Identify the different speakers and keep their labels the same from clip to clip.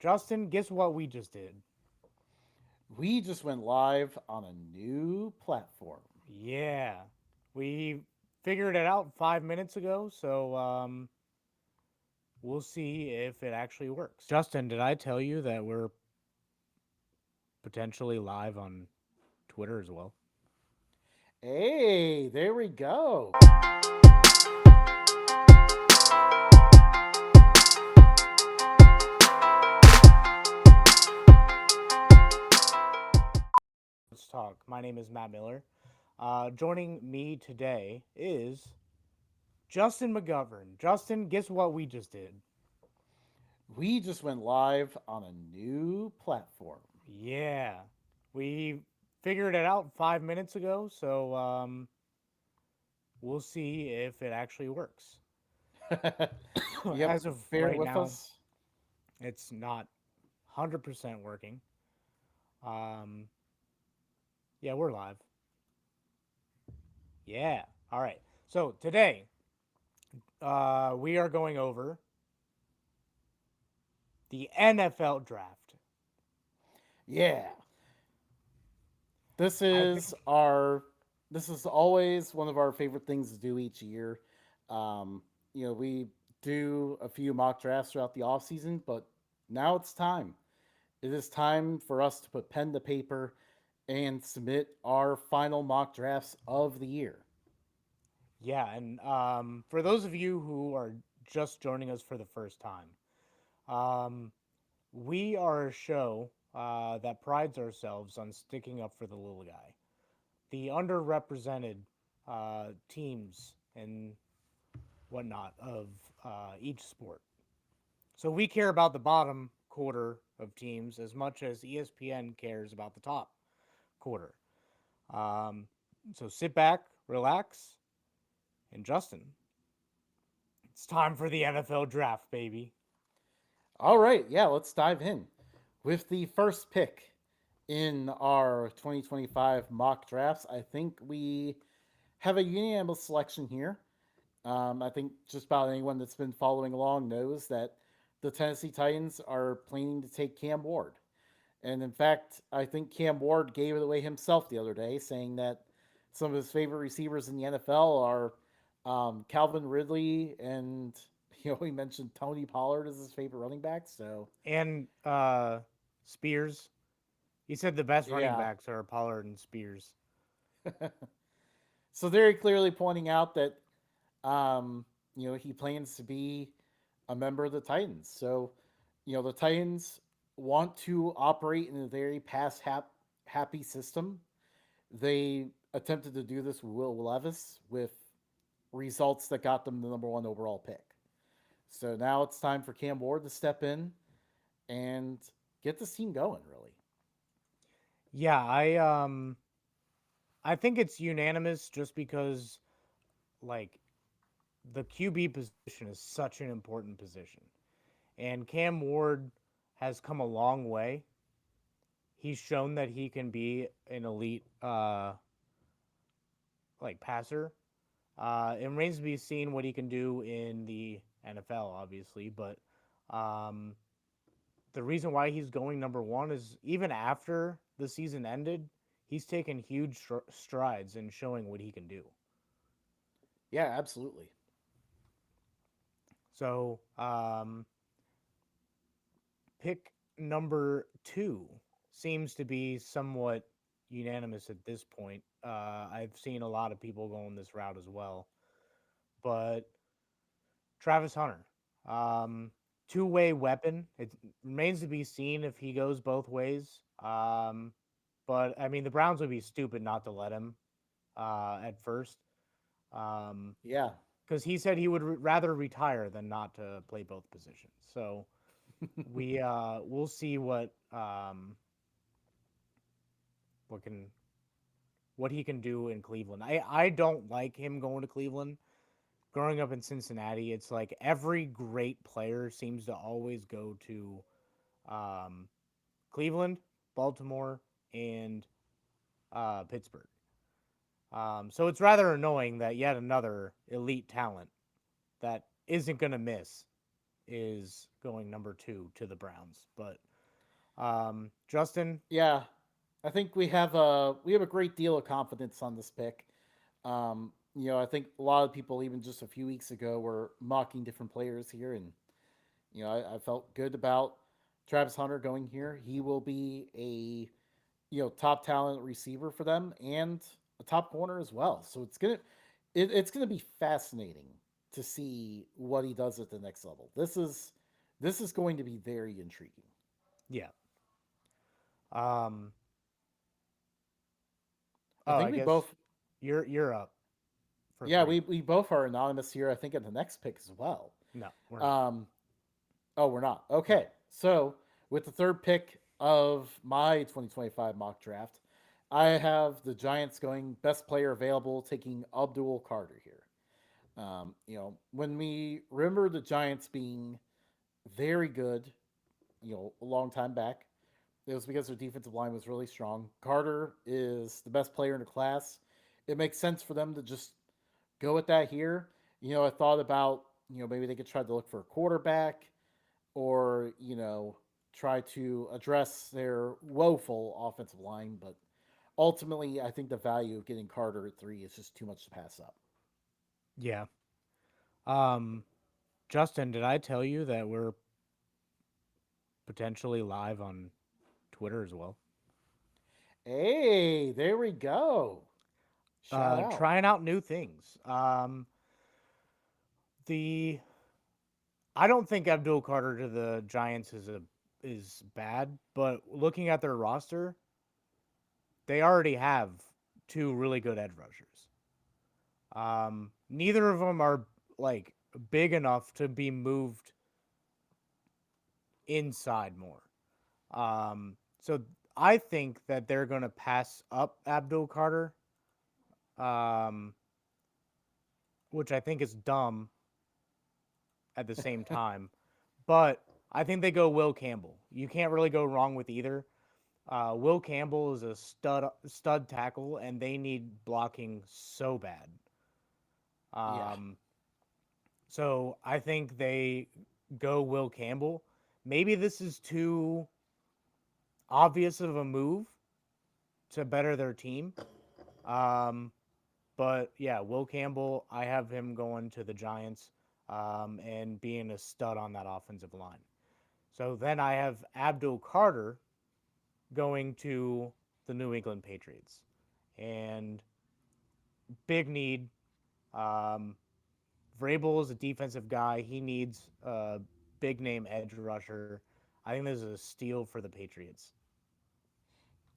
Speaker 1: Justin, guess what we just did?
Speaker 2: We just went live on a new platform.
Speaker 1: Yeah. We figured it out 5 minutes ago, so we'll see if it actually works. Justin, did I tell you that we're potentially live on Twitter as well?
Speaker 2: Hey, there we go.
Speaker 1: Let's talk. My name is Matt Miller. Joining me today is Justin McGovern. Justin, guess what we just did?
Speaker 2: We just went live on a new platform.
Speaker 1: Yeah. We figured it out 5 minutes ago, so we'll see if it actually works.
Speaker 2: Yep,
Speaker 1: As of
Speaker 2: bear
Speaker 1: right
Speaker 2: with
Speaker 1: now,
Speaker 2: us.
Speaker 1: it's not 100% working. Um, yeah, we're live. Yeah. All right. So today, we are going over the NFL draft.
Speaker 2: Yeah, this
Speaker 1: I
Speaker 2: is
Speaker 1: think,
Speaker 2: our. This is always one of our favorite things to do each year. Um, we do a few mock drafts throughout the off season, but now it's time. It is time for us to put pen to paper and submit our final mock drafts of the year.
Speaker 1: yeah. And for those of you who are just joining us for the first time, um, we are a show that prides ourselves on sticking up for the little guy, the underrepresented teams and whatnot of each sport. So we care about the bottom quarter of teams as much as ESPN cares about the top quarter. Um, so sit back, relax, and Justin, it's time for the NFL draft, baby.
Speaker 2: All right, yeah, let's dive in. With the first pick in our 2025 mock drafts, I think we have a unanimous selection here. I think just about anyone that's been following along knows that the Tennessee Titans are planning to take Cam Ward. And in fact, I think Cam Ward gave it away himself the other day, saying that some of his favorite receivers in the NFL are Calvin Ridley and he mentioned Tony Pollard as his favorite running back. So
Speaker 1: And Spears. He said the best running
Speaker 2: yeah,
Speaker 1: backs are Pollard and Spears.
Speaker 2: so very clearly pointing out that he plans to be a member of the Titans. So the Titans want to operate in a very happy system. They attempted to do this with Will Levis with results that got them the number one overall pick. So now it's time for Cam Ward to step in and get this team going, really.
Speaker 1: Yeah, I think it's unanimous just because like the QB position is such an important position. And Cam Ward has come a long way. He's shown that he can be an elite passer. It remains to be seen what he can do in the NFL, obviously, but um, the reason why he's going number one is even after the season ended, he's taken huge strides in showing what he can do.
Speaker 2: Yeah, absolutely.
Speaker 1: So, pick number two seems to be somewhat unanimous at this point. I've seen a lot of people going this route as well, but Travis Hunter, um, two-way weapon. It remains to be seen if he goes both ways. But I mean, the Browns would be stupid not to let him at first, um,
Speaker 2: Yeah.
Speaker 1: because he said he would rather retire than not to play both positions. So we'll see what can what he can do in Cleveland. I don't like him going to Cleveland. Growing up in Cincinnati, it's like every great player seems to always go to um, Cleveland, Baltimore, and Pittsburgh. So it's rather annoying that yet another elite talent that isn't going to miss. is going number 2 to the Browns. But Justin,
Speaker 2: Yeah, I think we have a great deal of confidence on this pick. I think a lot of people, even just a few weeks ago, were mocking different players here, and I felt good about Travis Hunter going here. He will be a top talent receiver for them and a top corner as well. So it's gonna be fascinating to see what he does at the next level. This is going to be very intriguing.
Speaker 1: yeah. Um,
Speaker 2: I
Speaker 1: oh,
Speaker 2: think
Speaker 1: I
Speaker 2: we
Speaker 1: guess
Speaker 2: both
Speaker 1: you're up for
Speaker 2: yeah,
Speaker 1: 3.
Speaker 2: we both are anonymous here. I think at the next pick as well.
Speaker 1: No, we're not.
Speaker 2: Um, oh, we're not.
Speaker 1: No.
Speaker 2: Okay, so with the third pick of my 2025 mock draft, I have the Giants going best player available, taking Abdul Carter here. When we remember the Giants being very good, a long time back, it was because their defensive line was really strong. Carter is the best player in the class. It makes sense for them to just go with that here. I thought about, maybe they could try to look for a quarterback or, try to address their woeful offensive line. But ultimately, I think the value of getting Carter at 3 is just too much to pass up.
Speaker 1: Yeah. Um, Justin, did I tell you that we're potentially live on Twitter as well?
Speaker 2: Hey, there we go. Shout out.
Speaker 1: Trying out new things. The I don't think Abdul Carter to the Giants is bad, but looking at their roster, they already have 2 really good edge rushers. Neither of them are like big enough to be moved inside more. So I think that they're going to pass up Abdul Carter, um, which I think is dumb at the same time. But I think they go Will Campbell. You can't really go wrong with either. Will Campbell is a stud tackle, and they need blocking so bad.
Speaker 2: Yeah.
Speaker 1: Um, so I think they go Will Campbell. Maybe this is too obvious of a move to better their team. Um, but yeah, Will Campbell, I have him going to the Giants and being a stud on that offensive line. So then I have Abdul Carter going to the New England Patriots. And big need. Um, Vrabel is a defensive guy. He needs a big name edge rusher. I think this is a steal for the Patriots.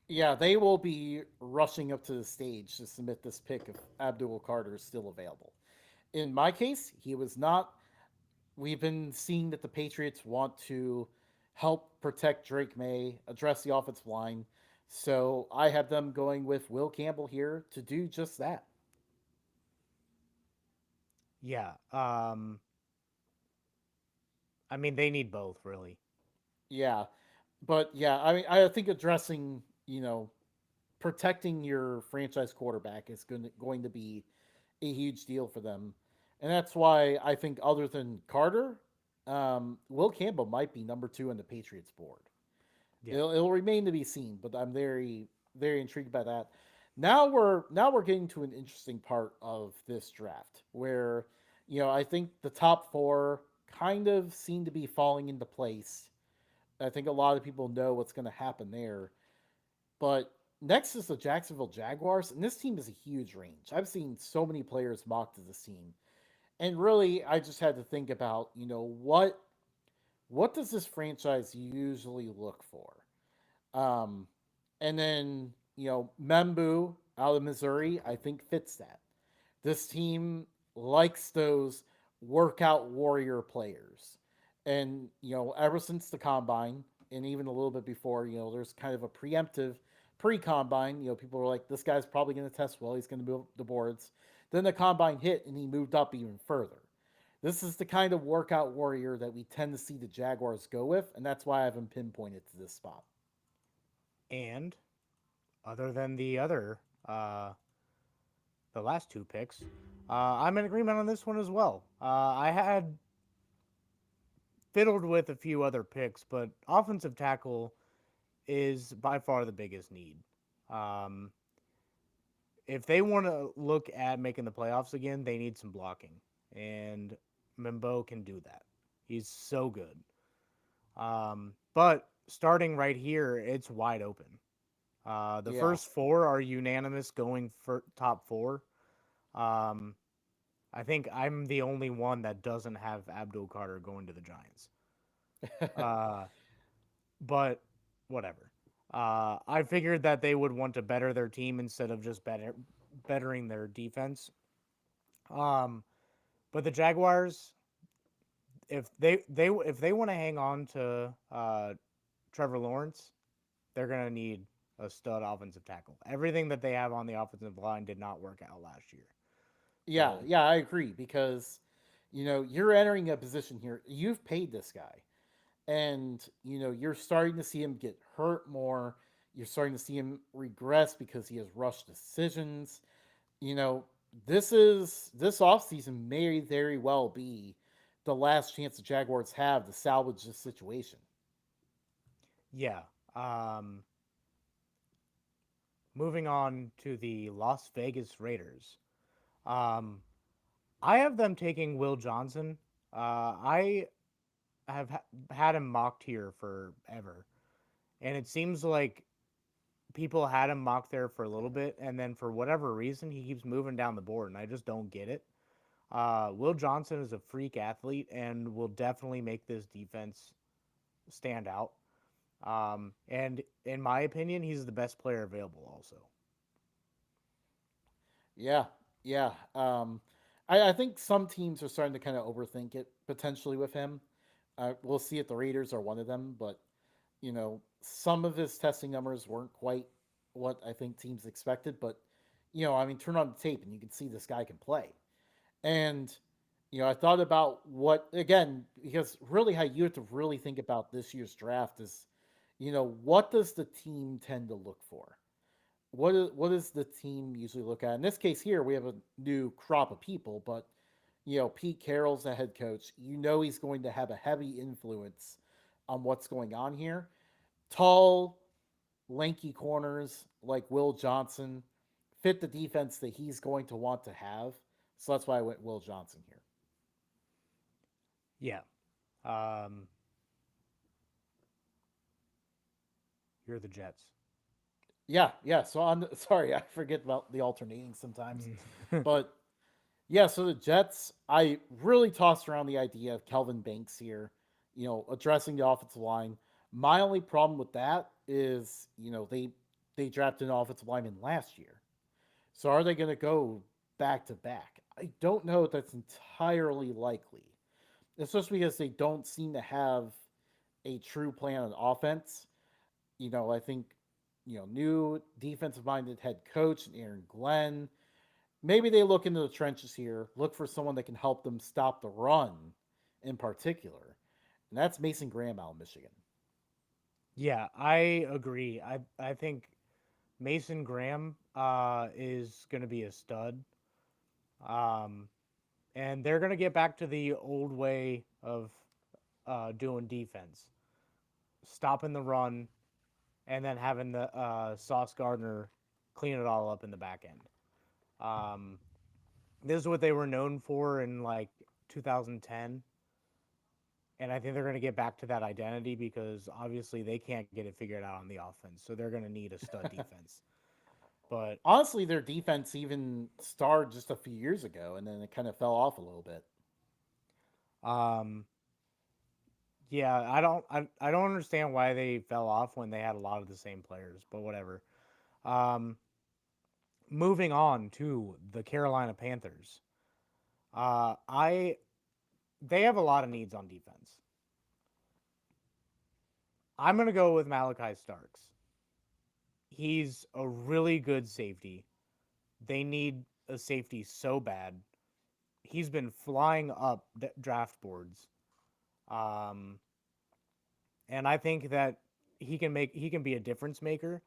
Speaker 2: Yeah, they will be rushing up to the stage to submit this pick if Abdul Carter is still available. In my case, he was not. We've been seeing that the Patriots want to help protect Drake May, address the offensive line. So I have them going with Will Campbell here to do just that.
Speaker 1: Yeah. I mean, they need both, really.
Speaker 2: Yeah. But yeah, I mean, I think addressing, protecting your franchise quarterback is going to be a huge deal for them. And that's why I think, other than Carter, Will Campbell might be number 2 on the Patriots board.
Speaker 1: Yeah.
Speaker 2: It'll remain to be seen, but I'm very intrigued by that. Now we're getting to an interesting part of this draft where I think the top 4 kind of seem to be falling into place. I think a lot of people know what's going to happen there. But next is the Jacksonville Jaguars, and this team is a huge range. I've seen so many players mocked to this team, and really, I just had to think about what does this franchise usually look for. Um, and then Membu out of Missouri, I think fits that. This team likes those workout warrior players. And, ever since the combine, and even a little bit before, there's kind of a preemptive pre combine. People were like, this guy's probably going to test well. He's going to move the boards. Then the combine hit and he moved up even further. This is the kind of workout warrior that we tend to see the Jaguars go with, and that's why I have him pinpointed to this spot.
Speaker 1: And other than uh, the last 2 picks, I'm in agreement on this one as well. I had fiddled with a few other picks, but offensive tackle is by far the biggest need. Um, if they want to look at making the playoffs again, they need some blocking, and Mimbo can do that. He's so good. But starting right here, it's wide open. The
Speaker 2: Yeah.
Speaker 1: first four are unanimous going for top four. Um, I think I'm the only one that doesn't have Abdul Carter going to the Giants. Uh, but whatever. I figured that they would want to better their team instead of just bettering their defense. Um, but the Jaguars, if they want to hang on to Trevor Lawrence, they're gonna need a stud offensive tackle. Everything that they have on the offensive line did not work out last year.
Speaker 2: Yeah,
Speaker 1: So
Speaker 2: yeah, I agree because you're entering a position here. You've paid this guy, and you're starting to see him get hurt more. You're starting to see him regress because he has rushed decisions. You know, this offseason may very well be the last chance the Jaguars have to salvage this situation.
Speaker 1: yeah. Um, moving on to the Las Vegas Raiders. Um, I have them taking Will Johnson. I have had him mocked here forever, and it seems like people had him mocked there for a little bit, and then for whatever reason, he keeps moving down the board, and I just don't get it. Will Johnson is a freak athlete and will definitely make this defense stand out. And in my opinion, he's the best player available. Also,
Speaker 2: Yeah, yeah. I think some teams are starting to kind of overthink it potentially with him. We'll see if the Raiders are one of them, but some of his testing numbers weren't quite what I think teams expected. But I mean, turn on the tape and you can see this guy can play. And I thought about what again because really how you have to really think about this year's draft is, what does the team tend to look for? What does the team usually look at? In this case here, we have a new crop of people, but Pete Carroll's the head coach. He's going to have a heavy influence on what's going on here. Tall, lanky corners like Will Johnson fit the defense that he's going to want to have. So that's why I went Will Johnson here.
Speaker 1: yeah. Um, you're the Jets.
Speaker 2: Yeah, yeah. So on sorry, I forget about the alternating sometimes. But yeah, so the Jets, I really tossed around the idea of Kelvin Banks here, addressing the offensive line. My only problem with that is, they drafted an offensive lineman last year. So are they going to go back to back? I don't know if that's entirely likely, especially because they don't seem to have a true plan on offense. I think, new defensive minded head coach Aaron Glenn. Maybe they look into the trenches here, look for someone that can help them stop the run in particular. And that's Mason Graham out of Michigan.
Speaker 1: Yeah, I agree. I think Mason Graham is going to be a stud. Um, and they're going to get back to the old way of doing defense, stopping the run, and then having the Sauce Gardner clean it all up in the back end. Um, this is what they were known for in like 2010, and I think they're going to get back to that identity because obviously they can't get it figured out on the offense, so they're going to need a stud defense. But
Speaker 2: Honestly, their defense even started just a few years ago, and then it kind of fell off a little bit.
Speaker 1: um, yeah, I don't understand why they fell off when they had a lot of the same players, but whatever. Um, moving on to the Carolina Panthers. I they have a lot of needs on defense. I'm gonna go with Malachi Starks. He's a really good safety. They need a safety so bad. He's been flying up draft boards, um, and I think that he can be a difference maker.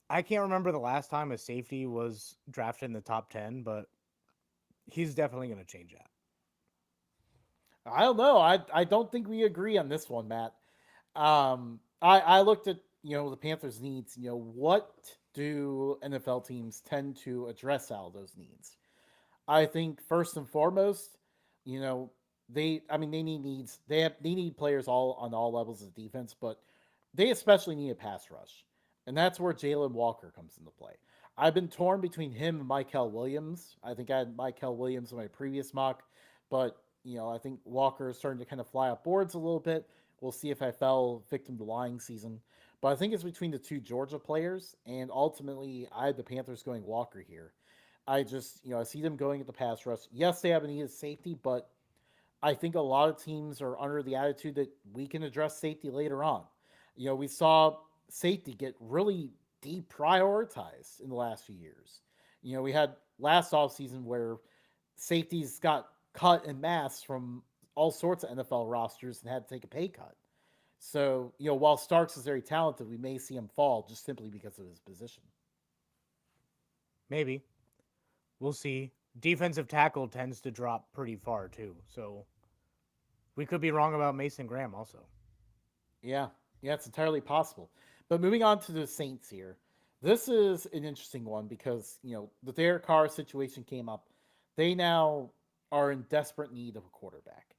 Speaker 1: I can't remember the last time a safety was drafted in the top 10, but he's definitely going to change that.
Speaker 2: I don't know. I don't think we agree on this one, Matt. I looked at the Panthers' needs. What do NFL teams tend to address all those needs? I think first and foremost, you know, they need needs. They need players all on all levels of defense, but they especially need a pass rush, and that's where Jalen Walker comes into play. I've been torn between him and Michael Williams. I think I had Michael Williams in my previous mock, but I think Walker is starting to kind of fly up boards a little bit. We'll see if I fell victim to lying season. But I think it's between the two Georgia players, and ultimately, I had the Panthers going Walker here. I just, I see them going at the pass rush. Yes, they have a needed safety, but I think a lot of teams are under the attitude that we can address safety later on. We saw safety get really deprioritized in the last few years. We had last offseason where safeties got cut en masse from all sorts of NFL rosters and had to take a pay cut. So, while Starks is very talented, we may see him fall just simply because of his position.
Speaker 1: Maybe. We'll see. Defensive tackle tends to drop pretty far too, so we could be wrong about Mason Graham also.
Speaker 2: Yeah, yeah, it's entirely possible. But moving on to the Saints here, this is an interesting one because the Derek Carr situation came up. They now are in desperate need of a quarterback.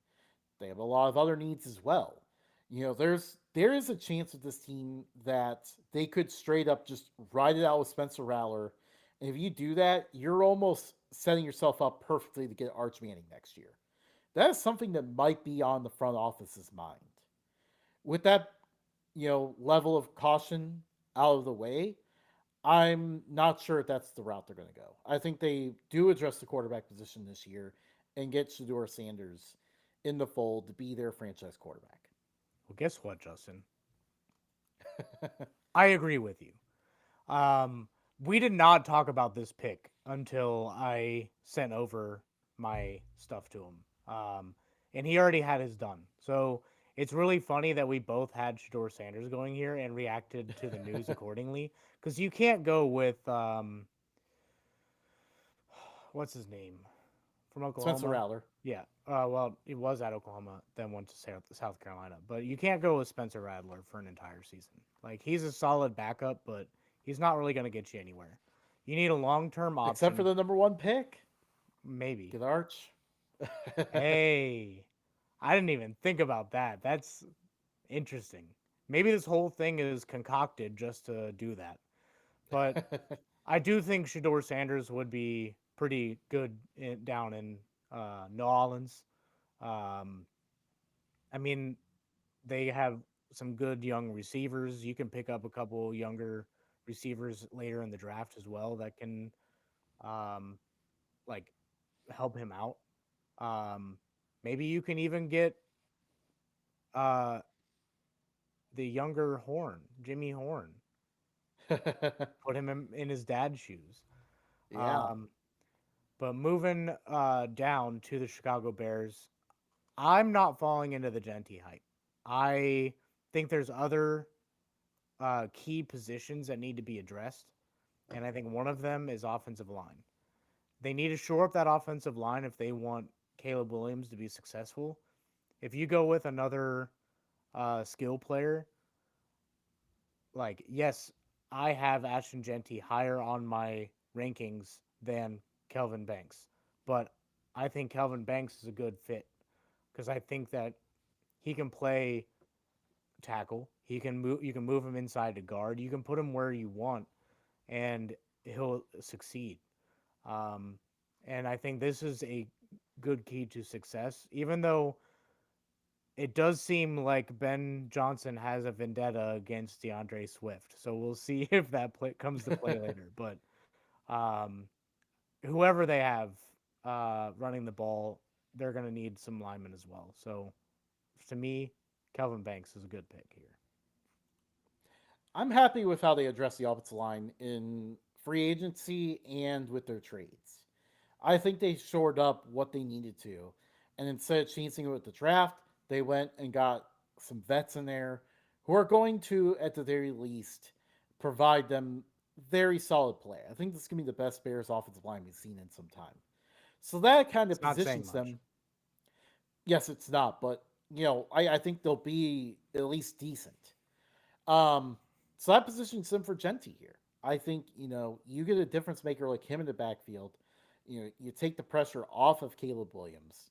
Speaker 2: They have a lot of other needs as well. There is a chance with this team that they could straight up just ride it out with Spencer Rattler. And if you do that, you're almost setting yourself up perfectly to get Arch Manning next year. That is something that might be on the front office's mind. With that, level of caution out of the way, I'm not sure if that's the route they're going to go. I think they do address the quarterback position this year and get Shador Sanders in the fold to be their franchise quarterback.
Speaker 1: Well, guess what, Justin? I agree with you. We did not talk about this pick until I sent over my stuff to him. And he already had his done. So it's really funny that we both had Shador Sanders going here and reacted to the news accordingly. Because you can't go with what's his name from
Speaker 2: Spencer
Speaker 1: Oklahoma?
Speaker 2: Rattler.
Speaker 1: Yeah. Well, he was at Oklahoma, then went to South Carolina. But you can't go with Spencer Rattler for an entire season. Like he's a solid backup, but he's not really going to get you anywhere. You need a long-term
Speaker 2: Except for
Speaker 1: option,
Speaker 2: the number one pick.
Speaker 1: maybe.
Speaker 2: Get Arch.
Speaker 1: Hey, I didn't even think about that. That's interesting. Maybe this whole thing is concocted just to do that. But I do think Shador Sanders would be pretty good down in New Orleans. Um, I mean, they have some good young receivers. You can pick up a couple younger receivers later in the draft as well that can um, like help him out. Um, Maybe you can even get uh, the younger Horn, Jimmy Horn, put him in his dad's shoes.
Speaker 2: Yeah.
Speaker 1: Um, but moving down to the Chicago Bears, I'm not falling into the Genti hype. I think there's other key positions that need to be addressed, and I think one of them is offensive line. They need to shore up that offensive line if they want Caleb Williams to be successful. If you go with another skill player, like yes, I have Ashton Genti higher on my rankings than Kelvin Banks, but I think Kelvin Banks is a good fit because I think that he can play tackle. He can move. You can move him inside to guard. You can put him where you want, and he'll succeed. Um, and I think this is a good key to success, even though it does seem like Ben Johnson has a vendetta against DeAndre Swift. So we'll see if that comes to play later. But um, whoever they have running the ball, they're going to need some linemen as well. So to me, Kelvin Banks is a good pick here.
Speaker 2: I'm happy with how they address the offensive line in free agency and with their trades. I think they shored up what they needed to. And instead of chasing it with the draft, they went and got some vets in there who are going to, at the very least, provide them very solid play. I think this is going to be the best Bears offensive line we've seen in some time. So that kind
Speaker 1: It's
Speaker 2: of
Speaker 1: not saying
Speaker 2: positions
Speaker 1: much.
Speaker 2: them. Yes, it's not, but I think they'll be at least decent. Um, so that positions him for Genti here. I think you get a difference maker like him in the backfield. You take the pressure off of Caleb Williams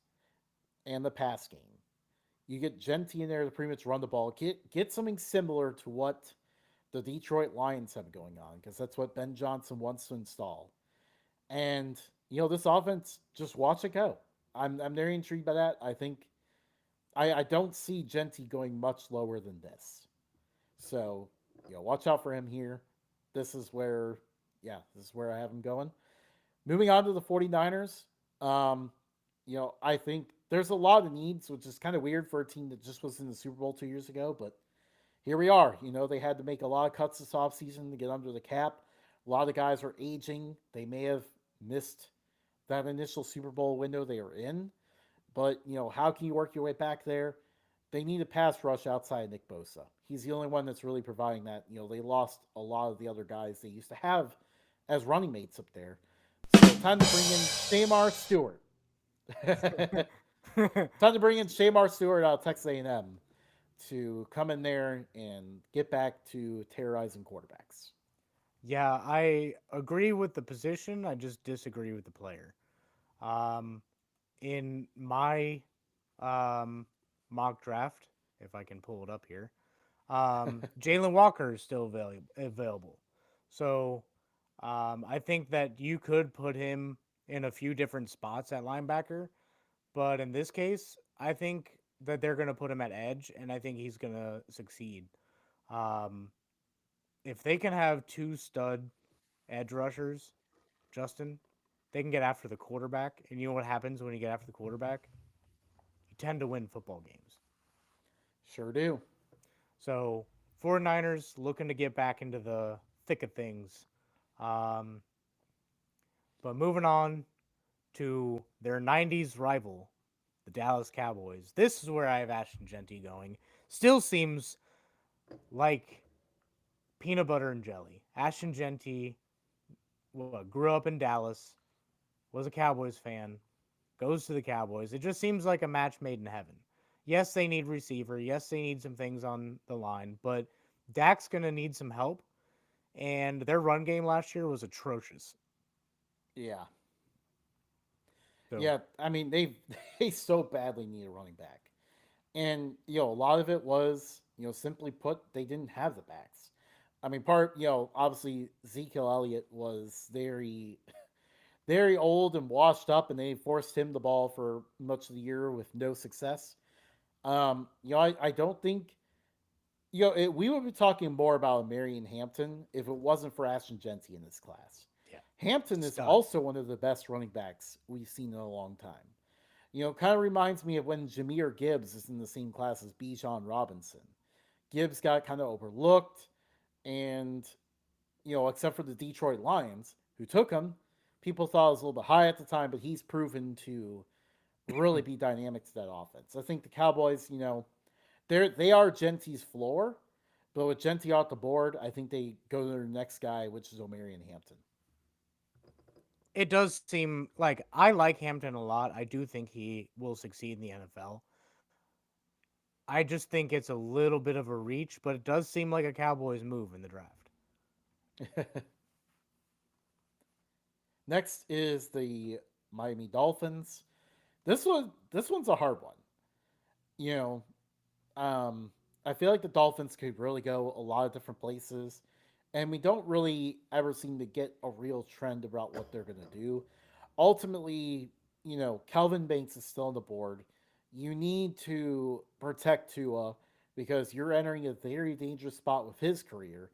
Speaker 2: and the pass game. You get Genti in there to pretty much run the ball. Get something similar to what the Detroit Lions have going on, because that's what Ben Johnson wants to install. And this offense, just watch it go. I'm very intrigued by that. I think I don't see Genti going much lower than this. So, watch out for him here. This is where, this is where I have him going. Moving on to the 49ers, um, I think there's a lot of needs, which is kind of weird for a team that just was in the Super Bowl 2 years ago, but here we are. They had to make a lot of cuts this offseason to get under the cap. A lot of guys are aging. They may have missed that initial Super Bowl window they were in. But, how can you work your way back there? They need a pass rush outside Nick Bosa. He's the only one that's really providing that. They lost a lot of the other guys they used to have as running mates up there. So time to bring in Shamar Stewart. Time to bring in Shamar Stewart out of Texas A&M to come in there and get back to terrorizing quarterbacks.
Speaker 1: Yeah, I agree with the position. I just disagree with the player. Um, in my um, mock draft, if I can pull it up here, Jalen Walker is still available. So I think that you could put him in a few different spots at linebacker, but in this case, I think that they're going to put him at edge, and I think he's going to succeed. Um, if they can have two stud edge rushers, Justin, they can get after the quarterback. And you know what happens when you get after the quarterback? You tend to win football games.
Speaker 2: Sure do.
Speaker 1: So 49ers looking to get back into the thick of things. Um, but moving on to their 90s rival, the Dallas Cowboys. This is where I have Ashton Genty going. Still seems like peanut butter and jelly. Ashton Genty grew up in Dallas, was a Cowboys fan, goes to the Cowboys. It just seems like a match made in heaven. Yes, they need receiver. Yes, they need some things on the line, but Dak's going to need some help. And their run game last year was atrocious.
Speaker 2: Yeah.
Speaker 1: So
Speaker 2: Yeah, I mean they so badly need a running back. And a lot of it was, simply put, they didn't have the backs. I mean, obviously Ezekiel Elliott was very, very old and washed up, and they forced him the ball for much of the year with no success. I don't think, we would be talking more about Marion Hampton if it wasn't for Ashton Genty in this class.
Speaker 1: yeah,
Speaker 2: Hampton is
Speaker 1: stud.
Speaker 2: also one of the best running backs we've seen in a long time. Kind of reminds me of when Jameer Gibbs is in the same class as Bijan Robinson. Gibbs got kind of overlooked, and except for the Detroit Lions, who took him, people thought it was a little bit high at the time, but he's proven to really be dynamic to that offense. I think the Cowboys, they are Genty's floor, but with Genty off the board, I think they go to their next guy, which is Omarion Hampton.
Speaker 1: It does seem like I like Hampton a lot. I do think he will succeed in the NFL. I just think it's a little bit of a reach, but it does seem like a Cowboys move in the draft.
Speaker 2: Next is the Miami Dolphins. This one's a hard one. You know, Um, I feel like the Dolphins could really go a lot of different places, and we don't really ever seem to get a real trend about what they're going to do. Ultimately, Calvin Banks is still on the board. You need to protect Tua because you're entering a very dangerous spot with his career.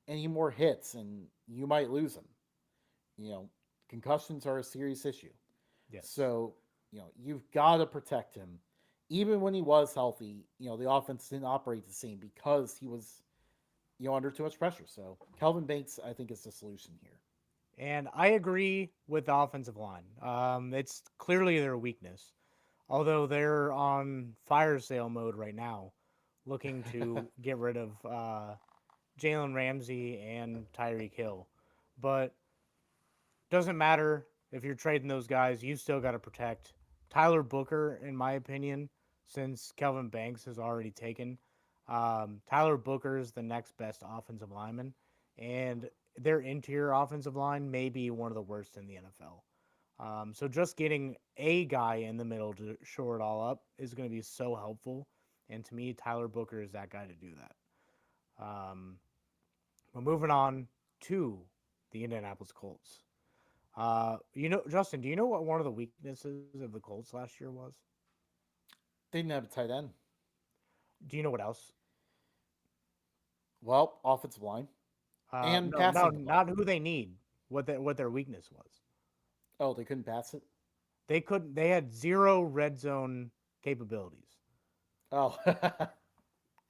Speaker 2: Any more hits and you might lose him. You know, Concussions are a serious issue.
Speaker 1: Yes.
Speaker 2: So, you've got to protect him. Even when he was healthy, the offense didn't operate the same because he was, under too much pressure. So, Calvin Banks, I think, is the solution here.
Speaker 1: And I agree with the offensive line. It's clearly their weakness. Although they're on fire sale mode right now, looking to get rid of Jalen Ramsey and Tyreek Hill. But doesn't matter if you're trading those guys, you still got to protect Tyler Booker, in my opinion, since Kelvin Banks has already taken. Tyler Booker is the next best offensive lineman, and their interior offensive line may be one of the worst in the NFL. So just getting a guy in the middle to shore it all up is going to be so helpful. And to me, Tyler Booker is that guy to do that. Um, but moving on to the Indianapolis Colts. Justin, do you know what one of the weaknesses of the Colts last year was?
Speaker 2: They didn't have a tight end.
Speaker 1: Do you know what else?
Speaker 2: Well, offensive line and
Speaker 1: No, no,
Speaker 2: passing
Speaker 1: not
Speaker 2: department.
Speaker 1: who they need. What their weakness was.
Speaker 2: Oh, they couldn't pass it.
Speaker 1: They couldn't. They had zero red zone capabilities.
Speaker 2: Oh,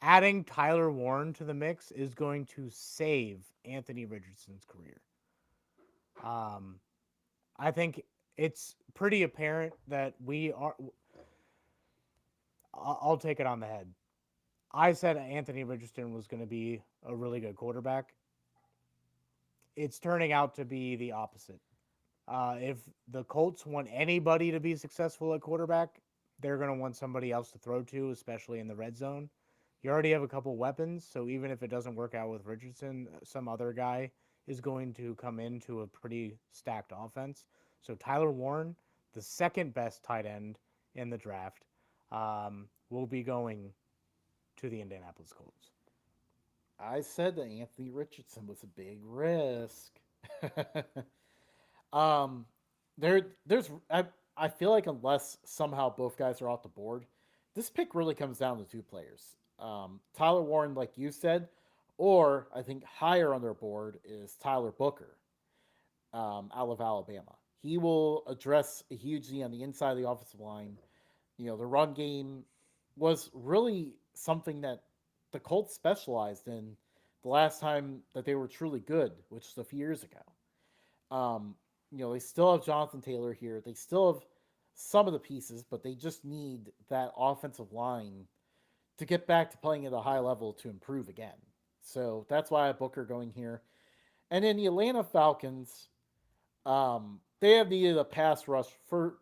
Speaker 1: Adding Tyler Warren to the mix is going to save Anthony Richardson's career. Um, I think it's pretty apparent that we are. I'll take it on the head. I said Anthony Richardson was going to be a really good quarterback. It's turning out to be the opposite. If the Colts want anybody to be successful at quarterback, they're going to want somebody else to throw to, especially in the red zone. You already have a couple weapons, so even if it doesn't work out with Richardson, some other guy is going to come into a pretty stacked offense. So Tyler Warren, the second best tight end in the draft, will be going to the Indianapolis Colts.
Speaker 2: I said that Anthony Richardson was a big risk. um, I feel like unless somehow both guys are off the board, this pick really comes down to two players. Tyler Warren, like you said, or I think higher on their board is Tyler Booker, out of Alabama. He will address a huge need on the inside of the offensive line. The run game was really something that the Colts specialized in the last time that they were truly good, which was a few years ago. They still have Jonathan Taylor here. They still have some of the pieces, but they just need that offensive line to get back to playing at a high level to improve again. So that's why I have Booker going here. And then the Atlanta Falcons, they have needed a pass rush for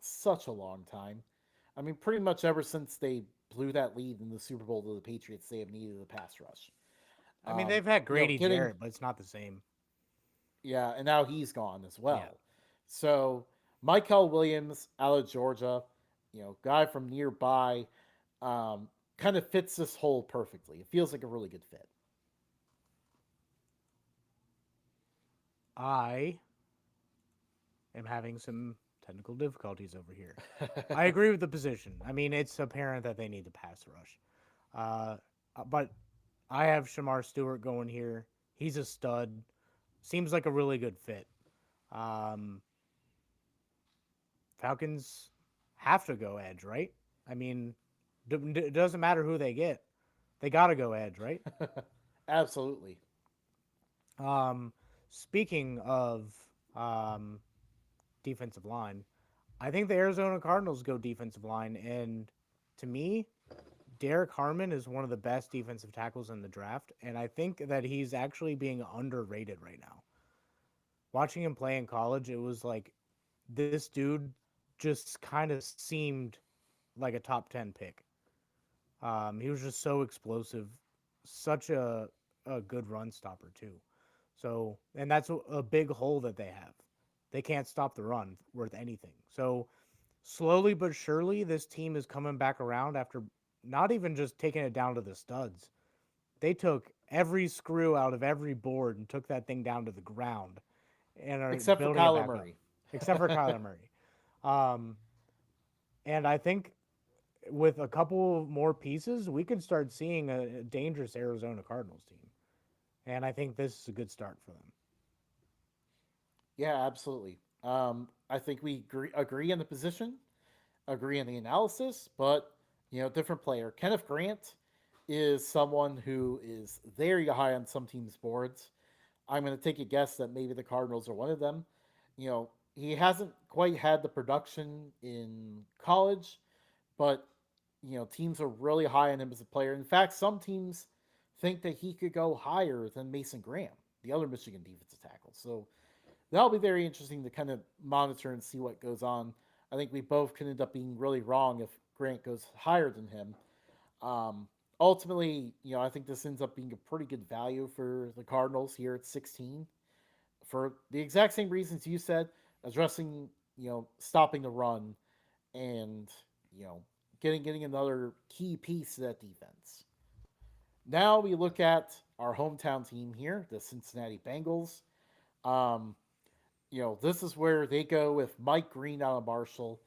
Speaker 2: such a long time. I mean, pretty much ever since they blew that lead in the Super Bowl to the Patriots, they have needed a pass rush.
Speaker 1: I mean, they've had Grady
Speaker 2: Getting
Speaker 1: Jarrett, but it's not the same.
Speaker 2: Yeah, and now he's gone as
Speaker 1: Yeah.
Speaker 2: well. So Michael Williams out of Georgia, guy from nearby, kind of fits this hole perfectly. It feels like a really good fit.
Speaker 1: I am having some technical difficulties over here. I agree with the position. I mean, it's apparent that they need to pass rush. Uh, but I have Shamar Stewart going here. He's a stud. Seems like a really good fit. Um, Falcons have to go edge, right? I mean, it doesn't matter who they get. They got to go edge, right?
Speaker 2: Absolutely.
Speaker 1: Um, Speaking of um, defensive line, I think the Arizona Cardinals go defensive line. And to me, Derek Harmon is one of the best defensive tackles in the draft. And I think that he's actually being underrated right now. Watching him play in college, it was like this dude just kind of seemed like a top 10 pick. He was just so explosive, such a good run stopper, too. So, and that's a big hole that they have. They can't stop the run worth anything. So, slowly but surely, this team is coming back around after not even just taking it down to the studs. They took every screw out of every board and took that thing down to the ground and are
Speaker 2: Except for
Speaker 1: building it
Speaker 2: Kyler
Speaker 1: back up,
Speaker 2: Murray.
Speaker 1: except for Kyler Murray. Um, and I think with a couple more pieces, we could start seeing a dangerous Arizona Cardinals team. And I think this is a good start for them.
Speaker 2: Yeah, absolutely. I think we agree on the position, agree on the analysis, but different player. Kenneth Grant is someone who is very high on some teams' boards. I'm going to take a guess that maybe the Cardinals are one of them. He hasn't quite had the production in college, but teams are really high on him as a player. In fact, some teams think that he could go higher than Mason Graham, the other Michigan defensive tackle. So that'll be very interesting to kind of monitor and see what goes on. I think we both could end up being really wrong if Grant goes higher than him. Um, Ultimately, I think this ends up being a pretty good value for the Cardinals here at 16 for the exact same reasons you said, addressing, stopping the run and, you know, getting another key piece to that defense. Now we look at our hometown team here, the Cincinnati Bengals. Um, this is where they go with Mike Green out of Marshall.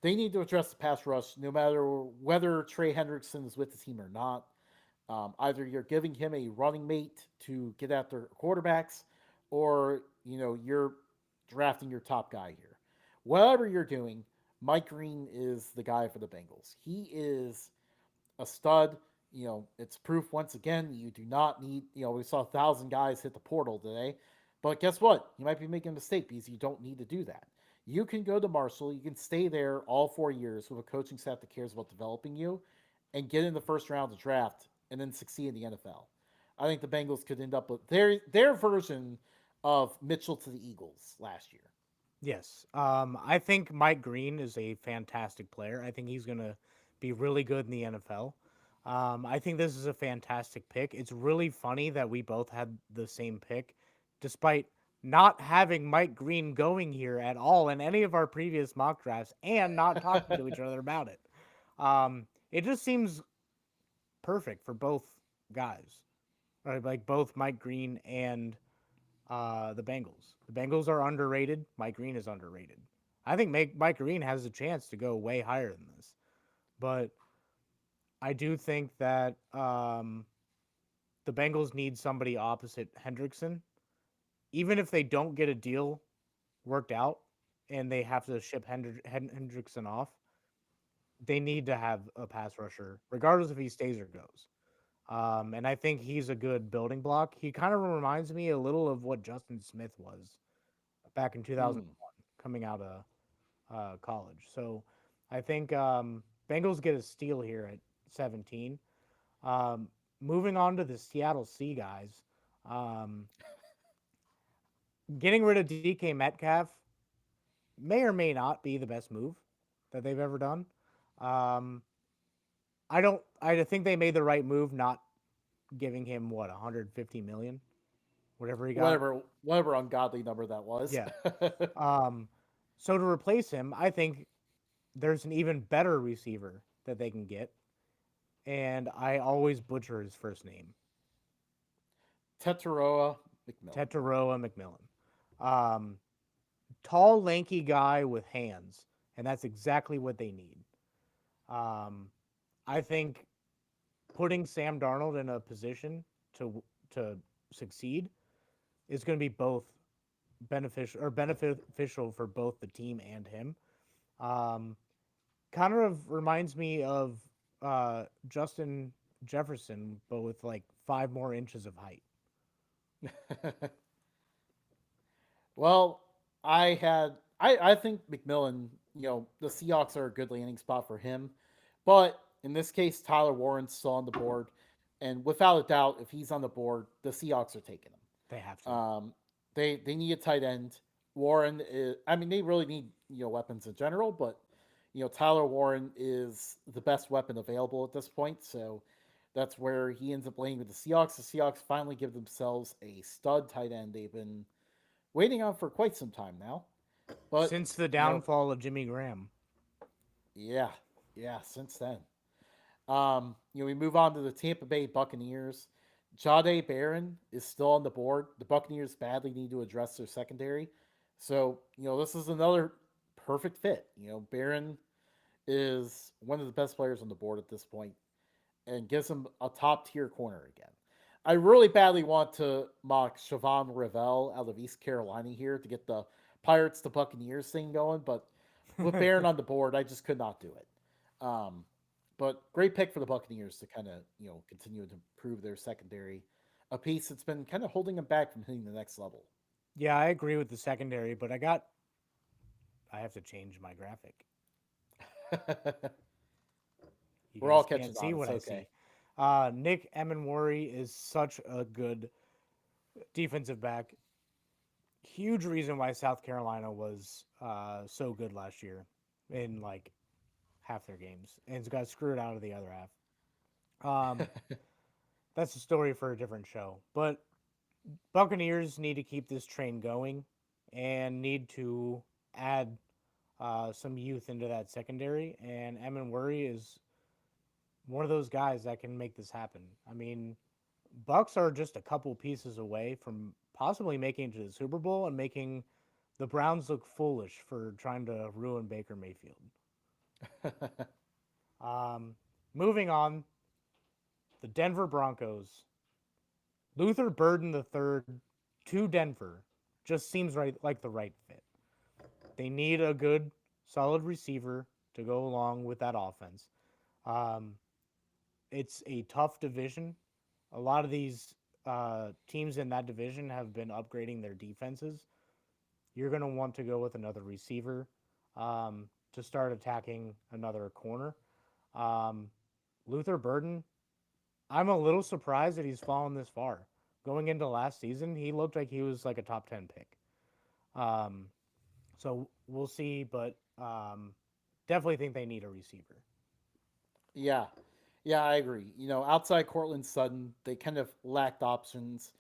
Speaker 2: They need to address the pass rush no matter whether Trey Hendrickson is with the team or not. Either you're giving him a running mate to get after quarterbacks, or you're drafting your top guy here. Whatever you're doing, Mike Green is the guy for the Bengals. He is a stud. It's proof once again you do not need. We saw 1,000 guys hit the portal today, but guess what? You might be making a mistake because you don't need to do that. You can go to Marshall. You can stay there all 4 years with a coaching staff that cares about developing you, and get in the first round of the draft, and then succeed in the NFL. I think the Bengals could end up with their version of Mitchell to the Eagles last year.
Speaker 1: Yes. I think Mike Green is a fantastic player. I think he's going to be really good in the NFL. I think this is a fantastic pick. It's really funny that we both had the same pick, despite not having Mike Green going here at all in any of our previous mock drafts and not talking to each other about it. It just seems perfect for both guys, right? Like both Mike Green and the Bengals. The Bengals are underrated. Mike Green is underrated. I think Mike Green has a chance to go way higher than this, but I do think that the Bengals need somebody opposite Hendrickson. Even if they don't get a deal worked out and they have to ship Hendrickson off, they need to have a pass rusher, regardless if he stays or goes. And I think he's a good building block. He kind of reminds me a little of what Justin Smith was back in
Speaker 2: Mm.
Speaker 1: 2001, coming out of college. So I think Bengals get a steal here at 17. Um, Moving on to the Seattle Sea guys, um, getting rid of DK Metcalf may or may not be the best move that they've ever done. Um, I don't. I think they made the right move, not giving him what 150 million, whatever he got.
Speaker 2: Whatever ungodly number that was.
Speaker 1: Yeah. Um, so to replace him, I think there's an even better receiver that they can get, and I always butcher his first name,
Speaker 2: Tetaroa McMillan.
Speaker 1: Tetaroa McMillan. Um, Tall, lanky guy with hands, and that's exactly what they need. Um, I think putting Sam Darnold in a position to succeed is going to be both beneficial for both the team and him. Um, Kind of reminds me of Justin Jefferson, but with like 5 more inches of height.
Speaker 2: Well, I think McMillan, the Seahawks are a good landing spot for him. But in this case, Tyler Warren's still on the board. And without a doubt, if he's on the board, the Seahawks are taking
Speaker 1: They have
Speaker 2: him.
Speaker 1: to.
Speaker 2: They need a tight end. Warren is, I mean, they really need, weapons in general, but Tyler Warren is the best weapon available at this point. So that's where he ends up playing with the Seahawks. The Seahawks finally give themselves a stud tight end they've been waiting on for quite some time now. But,
Speaker 1: Since the
Speaker 2: you know,
Speaker 1: downfall of Jimmy Graham.
Speaker 2: yeah, yeah, since then. We move on to the Tampa Bay Buccaneers. Jade Barron is still on the board. The Buccaneers badly need to address their secondary. So, this is another perfect fit. Barron is one of the best players on the board at this point and gives him a top tier corner again. I really badly want to mock Siobhan Revell out of East Carolina here to get the Pirates to Buccaneers thing going, but with Barron on the board, I just could not do it. Um, but great pick for the Buccaneers to kind of continue to improve their secondary, a piece that's been kind of holding them back from hitting the next level.
Speaker 1: Yeah, I agree with the secondary, but I have to change my graphic. You
Speaker 2: We're all
Speaker 1: guys can't
Speaker 2: catching
Speaker 1: see
Speaker 2: on.
Speaker 1: what
Speaker 2: It's
Speaker 1: I
Speaker 2: okay.
Speaker 1: see. Nick Emenwari is such a good defensive back. Huge reason why South Carolina was so good last year. in like half their games and got screwed out of the other half. Um, that's a story for a different show. But Buccaneers need to keep this train going and need to add some youth into that secondary. And Emin Worry is one of those guys that can make this happen. I mean, Bucks are just a couple pieces away from possibly making it to the Super Bowl and making the Browns look foolish for trying to ruin Baker Mayfield. Um, moving on, the Denver Broncos. Luther Burden III to Denver just seems right like the right fit. They need a good, solid receiver to go along with that offense. Um, it's a tough division. A lot of these teams in that division have been upgrading their defenses. You're going to want to go with another receiver to start attacking another corner. Um, Luther Burden, I'm a little surprised that he's fallen this far. Going into last season, he looked like he was like a top 10 pick. Um, so we'll see, but definitely think they need a receiver.
Speaker 2: Yeah, yeah, I agree. Outside Cortland Sutton, they kind of lacked options.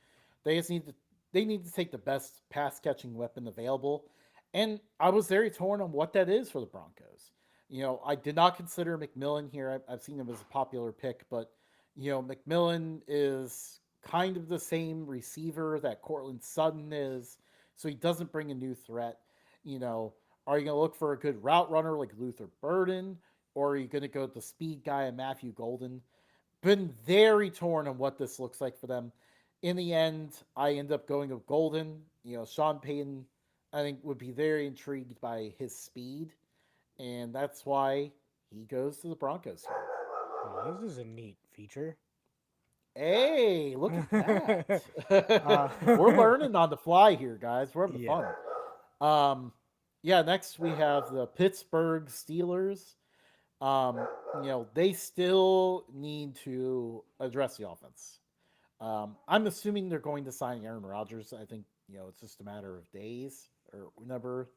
Speaker 2: They just need to they need to take the best pass catching weapon available, and I was very torn on what that is for the Broncos. I did not consider McMillan here. I've seen him as a popular pick, but McMillan is kind of the same receiver that Cortland Sutton is, so he doesn't bring a new threat. You know, are you going to look for a good route runner like Luther Burden? Or are you going to go with the speed guy and Matthew Golden? Been very torn on what this looks like for them. In the end, I end up going with Golden. Sean Payton, I think, would be very intrigued by his speed, and that's why he goes to the Broncos here.
Speaker 1: Oh, this is a neat feature.
Speaker 2: Hey, look at that.
Speaker 1: uh,
Speaker 2: We're learning on the fly here, guys. We're having
Speaker 1: yeah.
Speaker 2: fun. Um, yeah, next we have the Pittsburgh Steelers. They still need to address the offense. I'm assuming they're going to sign Aaron Rodgers. I think it's just a matter of days or whenever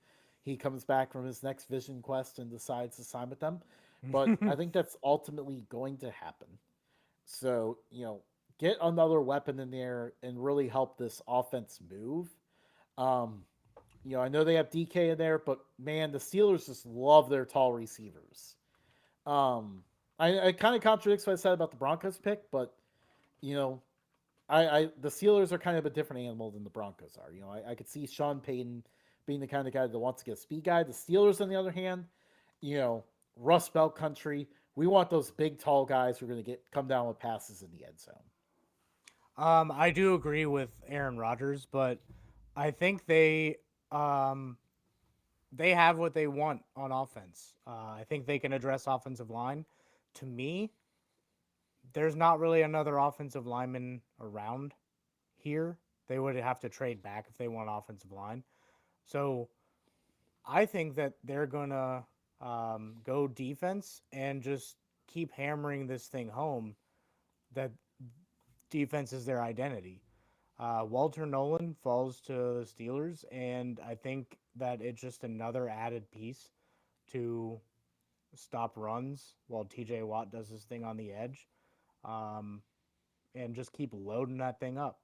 Speaker 2: he comes back from his next Vision Quest and decides to sign with them. But I think that's ultimately going to happen. So get another weapon in there and really help this offense move. Um, I know they have DK in there, but man, the Steelers just love their tall receivers. Um, I kind of contradicts what I said about the Broncos pick, but you know, I the Steelers are kind of a different animal than the Broncos are. I could see Sean Payton being the kind of guy that wants to get a speed guy. The Steelers, on the other hand, you know, Rust Belt country. We want those big, tall guys who are going to get come down with passes in the end zone.
Speaker 1: I do agree with Aaron Rodgers, but I think um, they have what they want on offense. I think they can address offensive line. To me, there's not really another offensive lineman around here. They would have to trade back if they want offensive line. So I think that they're gonna go defense and just keep hammering this thing home. That defense is their identity. Walter Nolan falls to the Steelers, and I think that it's just another added piece to stop runs while TJ Watt does his thing on the edge, um, and just keep loading that thing up.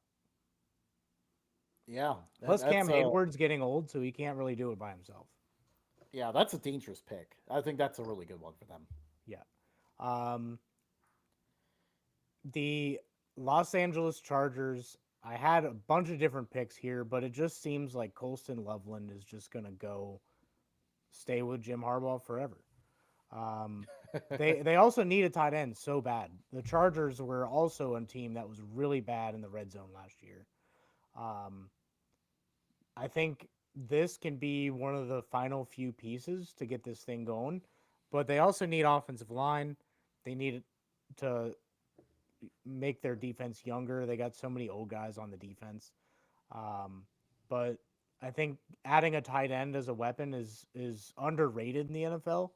Speaker 2: Yeah,
Speaker 1: Plus,
Speaker 2: that's
Speaker 1: Cam
Speaker 2: a
Speaker 1: Hayward's getting old, so he can't really do it by himself.
Speaker 2: that's a dangerous pick. I think that's a really good one for them.
Speaker 1: Yeah. Um, the Los Angeles Chargers, I had a bunch of different picks here, but it just seems like Colston Loveland is just going to go stay with Jim Harbaugh forever. Um, they also need a tight end so bad. The Chargers were also a team that was really bad in the red zone last year. Um, I think this can be one of the final few pieces to get this thing going, but they also need offensive line. They need to make their defense younger. They got so many old guys on the defense. Um, but I think adding a tight end as a weapon is underrated in the NFL,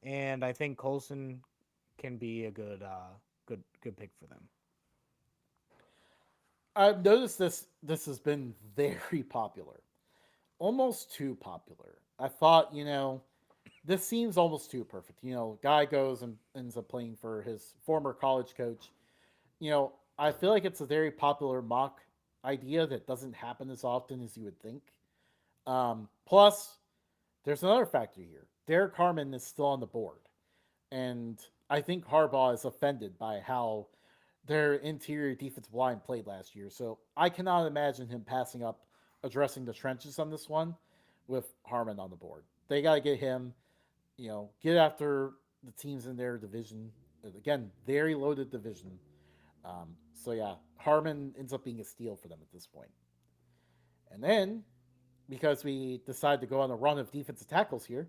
Speaker 1: and I think Colson can be a good pick for them.
Speaker 2: I've noticed this has been very popular, almost too popular. I thought this seems almost too perfect. Guy goes and ends up playing for his former college coach. I feel like it's a very popular mock idea that doesn't happen as often as you would think. Plus, there's another factor here. Derek Harmon is still on the board, and I think Harbaugh is offended by how their interior defensive line played last year. So I cannot imagine him passing up addressing the trenches on this one with Harmon on the board. They got to get him, get after the teams in their division. Again, very loaded division. So yeah, Harmon ends up being a steal for them at this point. And then, because we decide to go on a run of defensive tackles here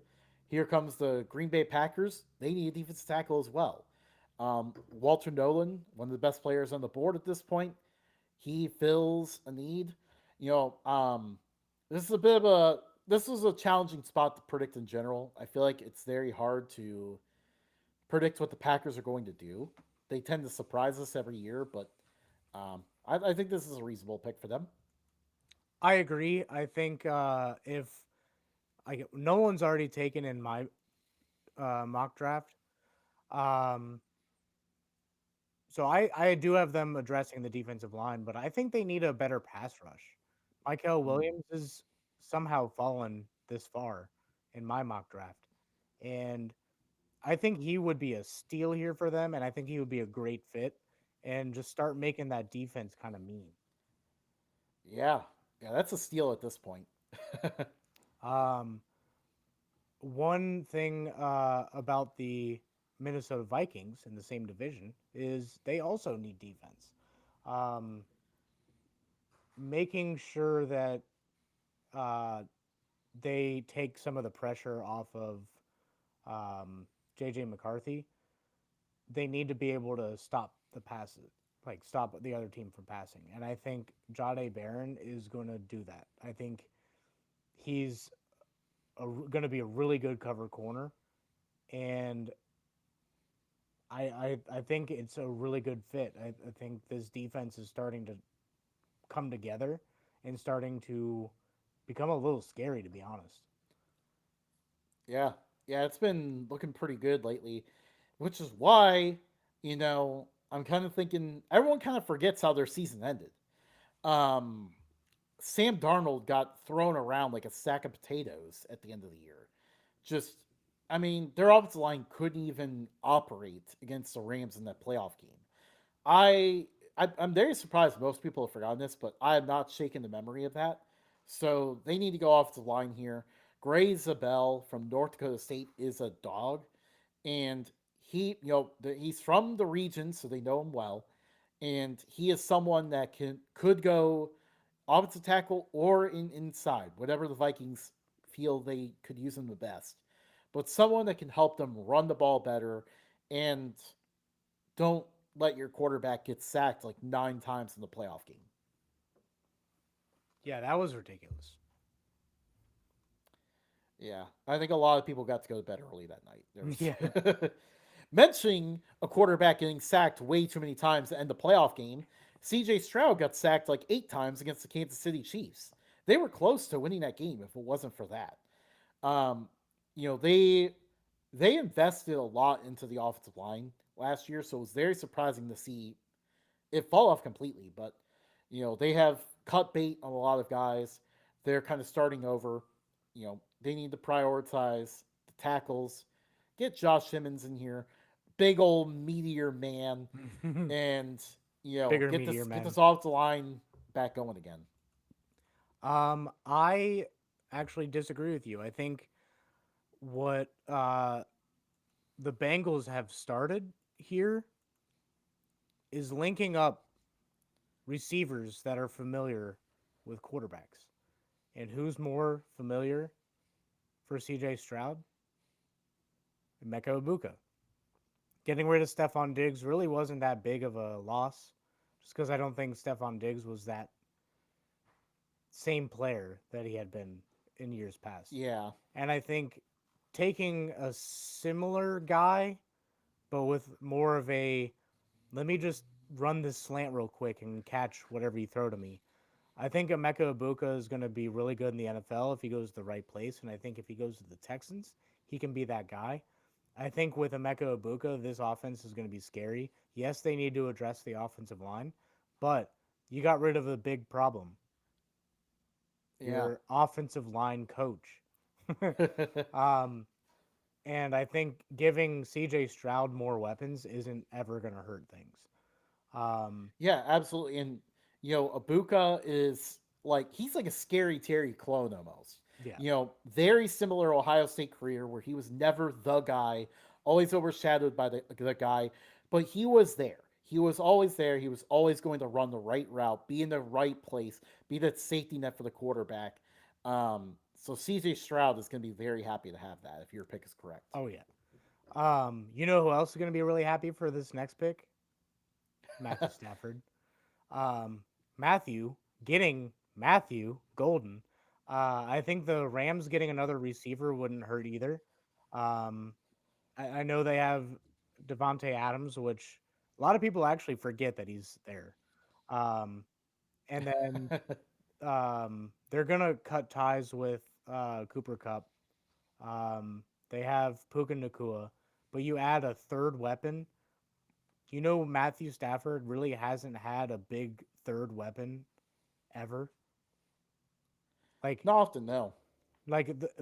Speaker 2: comes the Green Bay Packers. They need a defensive tackle as well. Walter Nolan, one of the best players on the board at this point, he fills a need. You know, um, this is a bit of a this is a challenging spot to predict in general. I feel like it's very hard to predict what the Packers are going to do. They tend to surprise us every year, but I think this is a reasonable pick for them.
Speaker 1: I agree. I think if no one's already taken in my mock draft, um, so I do have them addressing the defensive line, but I think they need a better pass rush. Michael
Speaker 2: Mm.
Speaker 1: Williams is somehow fallen this far in my mock draft, and I think he would be a steal here for them, and I think he would be a great fit, and just start making that defense kind of mean.
Speaker 2: Yeah, yeah, that's a steal at this point.
Speaker 1: Um, One thing about the Minnesota Vikings in the same division is they also need defense. Um, Making sure that uh, they take some of the pressure off of JJ McCarthy, they need to be able to stop the passes, like stop the other team from passing. And I think Jade Barron is going to do that. I think he's going to be a really good cover corner, and I think it's a really good fit. I think this defense is starting to come together and starting to become a little scary, to be honest.
Speaker 2: Yeah, yeah, it's been looking pretty good lately, which is why I'm kind of thinking everyone kind of forgets how their season ended. Um, Sam Darnold got thrown around like a sack of potatoes at the end of the year. Just, I mean, their offensive line couldn't even operate against the Rams in that playoff game. I, I'm very surprised most people have forgotten this, but I have not shaken the memory of that. So they need to go off the line here. Gray Zabel from North Dakota State is a dog, and he's from the region, so they know him well, and he is someone that could go offensive tackle or inside, whatever the Vikings feel they could use him the best. But someone that can help them run the ball better and don't let your quarterback get sacked like 9 times in the playoff game.
Speaker 1: Yeah, that was ridiculous.
Speaker 2: Yeah, I think a lot of people got to go to bed early that night.
Speaker 1: Yeah.
Speaker 2: There's mentioning a quarterback getting sacked way too many times to end the playoff game. CJ Stroud got sacked like 8 times against the Kansas City Chiefs. They were close to winning that game if it wasn't for that. Um, you know, they invested a lot into the offensive line last year, so it was very surprising to see it fall off completely. But they have cut bait on a lot of guys. They're kind of starting over. They need to prioritize the tackles. Get Josh Simmons in here, big old meteor man, and
Speaker 1: Bigger
Speaker 2: get
Speaker 1: meteor
Speaker 2: this
Speaker 1: man.
Speaker 2: off the line back going again.
Speaker 1: I actually disagree with you. I think what the Bengals have started here is linking up receivers that are familiar with quarterbacks. And who's more familiar for CJ Stroud? Emeka Ibuka. Getting rid of Stephon Diggs really wasn't that big of a loss, just because I don't think Stephon Diggs was that same player that he had been in years past.
Speaker 2: Yeah,
Speaker 1: And I think taking a similar guy, but with more of a let me just run this slant real quick and catch whatever you throw to me. I think Emeka Ibuka is going to be really good in the NFL if he goes to the right place, and I think if he goes to the Texans, he can be that guy. I think with Emeka Ibuka, this offense is going to be scary. Yes, they need to address the offensive line, but you got rid of a big problem,
Speaker 2: Yeah.
Speaker 1: your offensive line coach. um, and I think giving CJ Stroud more weapons isn't ever going to hurt things. Um,
Speaker 2: Yeah, absolutely. And Abuka is like he's like a scary Terry clone almost.
Speaker 1: yeah.
Speaker 2: Very similar Ohio State career where he was never the guy, always overshadowed by the guy, but he was there. He was always there. He was always going to run the right route, be in the right place, be that safety net for the quarterback. So CJ Stroud is going to be very happy to have that if your pick is correct.
Speaker 1: Oh yeah. You know who else is going to be really happy for this next pick? Matthew Stafford. Um, Matthew getting Matthew Golden. I think the Rams getting another receiver wouldn't hurt either. Um, I know they have Devonte Adams, which a lot of people actually forget that he's there. Um, and then they're gonna cut ties with Cooper Cup. They have Puka Nakua, but you add a third weapon. Matthew Stafford really hasn't had a big third weapon ever. Like
Speaker 2: Not often, no.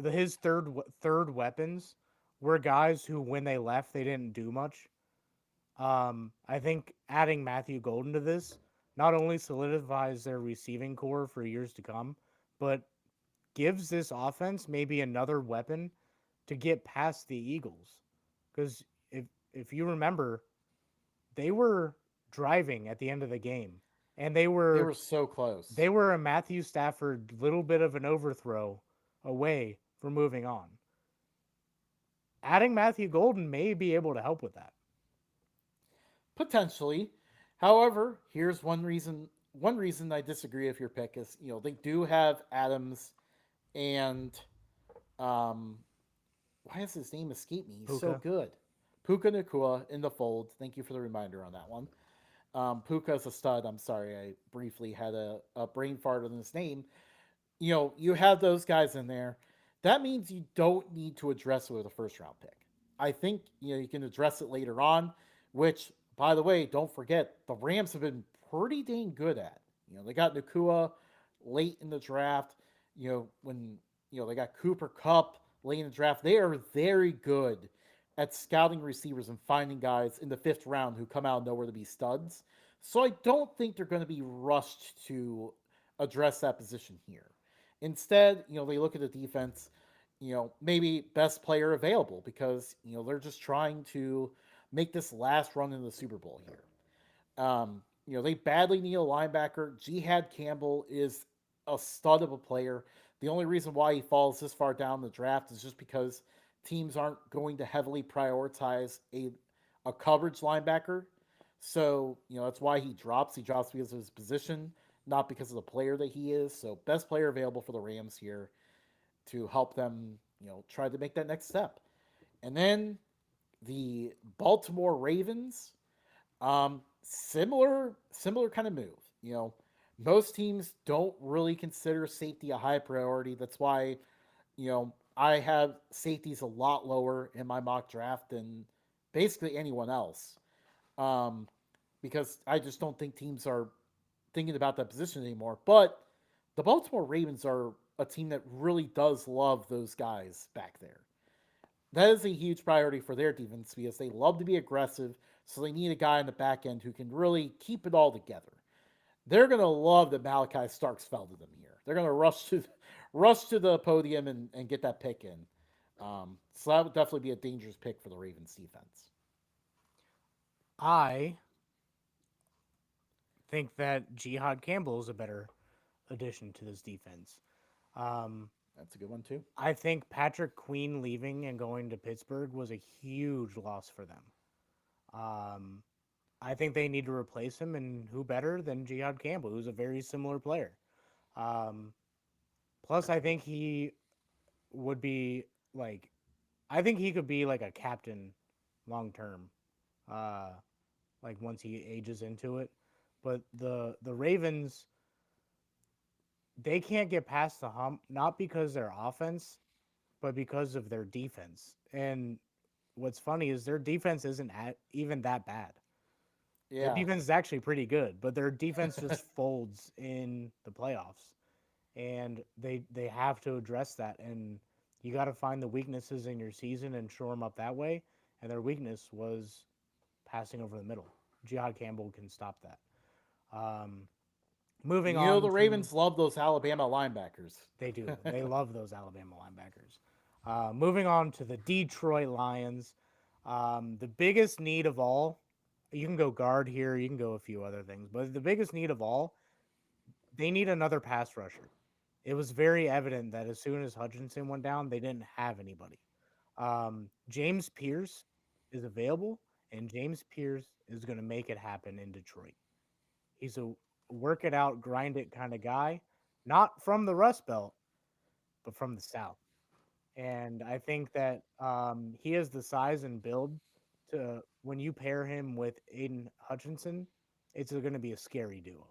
Speaker 1: his third weapons were guys who when they left they didn't do much. I think adding Matthew Golden to this not only solidifies their receiving core for years to come, but gives this offense maybe another weapon to get past the Eagles. Because if you remember, they were driving at the end of the game, and they
Speaker 2: They
Speaker 1: were
Speaker 2: were so close.
Speaker 1: they were a Matthew Stafford little bit of an overthrow away from moving on. Adding Matthew Golden may be able to help with that.
Speaker 2: Potentially. However, here's one reason. One reason I disagree with your pick is they do have Adams and um why does his name escape me? He's so
Speaker 1: Puka.
Speaker 2: good. Puka Nakua in the fold. Thank you for the reminder on that one. Puka's a stud. I'm sorry, I briefly had a brain fart on his name. You have those guys in there. That means you don't need to address it with a first round pick. I think you can address it later on, which by the way, don't forget the Rams have been pretty dang good at. They got Nakua late in the draft. When they got Cooper Cup late in the draft, they are very good at scouting receivers and finding guys in the fifth round who come out of nowhere to be studs. So I don't think they're going to be rushed to address that position here. Instead, they look at the defense, maybe best player available because, they're just trying to make this last run in the Super Bowl here. They badly need a linebacker. Jihad Campbell is a stud of a player. The only reason why he falls this far down the draft is just because teams aren't going to heavily prioritize a coverage linebacker. So, that's why he drops. He drops because of his position, not because of the player that he is. So, best player available for the Rams here to help them, try to make that next step. And then the Baltimore Ravens, similar kind of move. Most teams don't really consider safety a high priority. That's why, I have safeties a lot lower in my mock draft than basically anyone else. Um, because I just don't think teams are thinking about that position anymore. But the Baltimore Ravens are a team that really does love those guys back there. That is a huge priority for their defense because they love to be aggressive, so they need a guy on the back end who can really keep it all together. They're gonna love that Malachi Starks fell to them here. They're gonna rush to the podium and get that pick in. So that would definitely be a dangerous pick for the Ravens defense.
Speaker 1: I think that Jihad Campbell is a better addition to this defense. Um,
Speaker 2: That's a good one too.
Speaker 1: I think Patrick Queen leaving and going to Pittsburgh was a huge loss for them. Um, I think they need to replace him, and who better than Jihad Campbell, who's a very similar player. Um, Plus, I think he would be like, I think he could be like a captain long term, uh, like once he ages into it. But the Ravens, they can't get past the hump, not because their offense. but because of their defense. And what's funny is their defense isn't even that bad. Their
Speaker 2: Yeah.
Speaker 1: defense is actually pretty good, but their defense just folds in the playoffs, and they have to address that. And you got to find the weaknesses in your season and shore them up that way. And their weakness was passing over the middle. Jihad Campbell can stop that. Um, moving
Speaker 2: You know
Speaker 1: on
Speaker 2: the
Speaker 1: to
Speaker 2: Ravens love those Alabama linebackers.
Speaker 1: They do. They love those Alabama linebackers. Moving on to the Detroit Lions. The biggest need of all, you can go guard here, you can go a few other things, but the biggest need of all, they need another pass rusher. It was very evident that as soon as Hutchinson went down, they didn't have anybody. James Pierce is available, and James Pierce is going to make it happen in Detroit. He's a work it out, grind it kind of guy, not from the Rust Belt, but from the South. And I think that he has the size and build to when you pair him with Aiden Hutchinson, it's going to be a scary duo.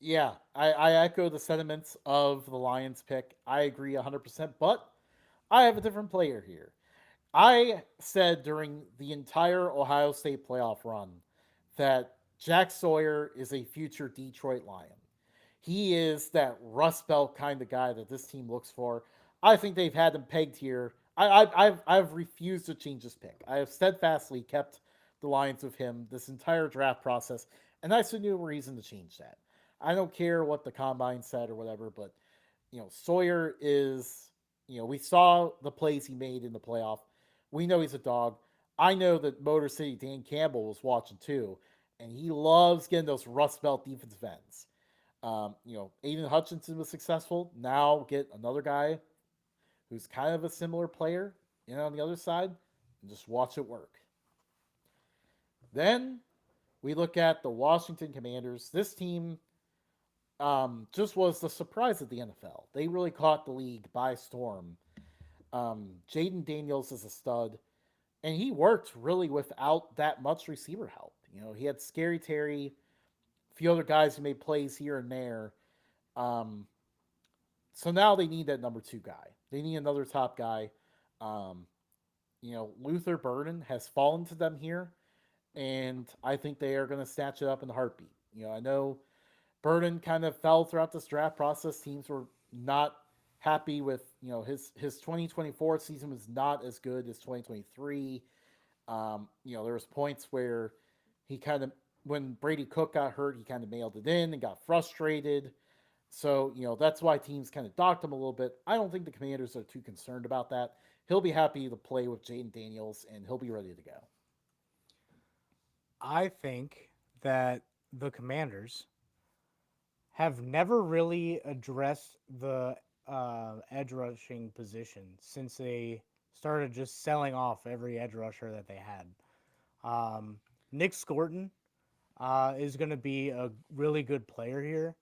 Speaker 2: Yeah, I echo the sentiments of the Lions pick. I agree 100%, but I have a different player here. I said during the entire Ohio State playoff run that Jack Sawyer is a future Detroit Lion. He is that Rust Belt kind of guy that this team looks for. I think they've had him pegged here. I've refused to change this pick. I have steadfastly kept the Lions with him this entire draft process, and I see no reason to change that. I don't care what the combine said or whatever, but Sawyer is. We saw the plays he made in the playoff. We know he's a dog. I know that Motor City Dan Campbell was watching too, and he loves getting those Rust Belt defensive ends. Aiden Hutchinson was successful. Now get another guy who's kind of a similar player, on the other side, and just watch it work. Then we look at the Washington Commanders. This team just was the surprise of the NFL. They really caught the league by storm. Jaden Daniels is a stud, and he worked really without that much receiver help. He had Scary Terry, a few other guys who made plays here and there. Um, so now they need that number two guy. They need another top guy. Um, Luther Burden has fallen to them here, and I think they are going to snatch it up in a heartbeat. I know Burden kind of fell throughout this draft process. Teams were not happy with his 2024 season was not as good as 2023. There was points where he kind of when Brady Cook got hurt, he kind of mailed it in and got frustrated. So, that's why teams kind of docked him a little bit. I don't think the Commanders are too concerned about that. He'll be happy to play with Jaden Daniels and he'll be ready to go.
Speaker 1: I think that the Commanders have never really addressed the edge rushing position since they started just selling off every edge rusher that they had. Nick Scorton is going to be a really good player here,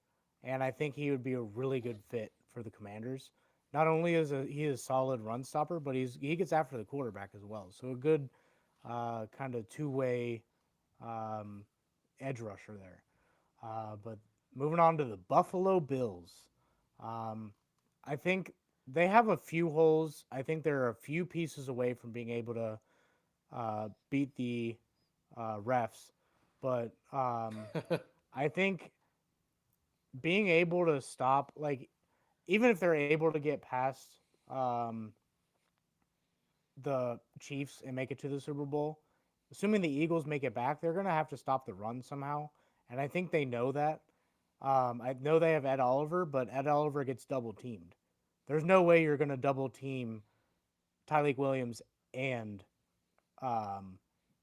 Speaker 1: and I think he would be a really good fit for the Commanders. Not only is he a solid run stopper, but he gets after the quarterback as well. So a good kind of two-way um, edge rusher there. But moving on to the Buffalo Bills, um, I think they have a few holes. I think they're a few pieces away from being able to beat the refs, but I think being able to stop, like, even if they're able to get past um, the Chiefs and make it to the Super Bowl, assuming the Eagles make it back, they're going to have to stop the run somehow. And I think they know that. I know they have Ed Oliver, but Ed Oliver gets double teamed. There's no way you're going to double team Tyleek Williams and um,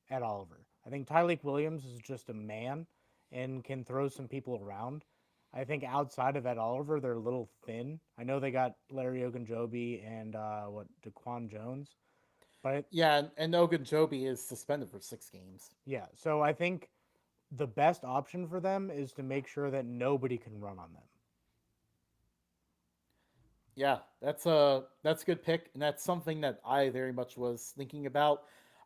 Speaker 1: Ed Oliver. I think Tyleek Williams is just a man and can throw some people around. I think outside of Ed Oliver, they're a little thin. I know they got Larry Ogunjobi and Daquan Jones, but
Speaker 2: Yeah, and Ogunjobi is suspended for 6 games.
Speaker 1: yeah. So I think the best option for them is to make sure that nobody can run on them.
Speaker 2: Yeah, that's a good pick, and that's something that I very much was thinking about.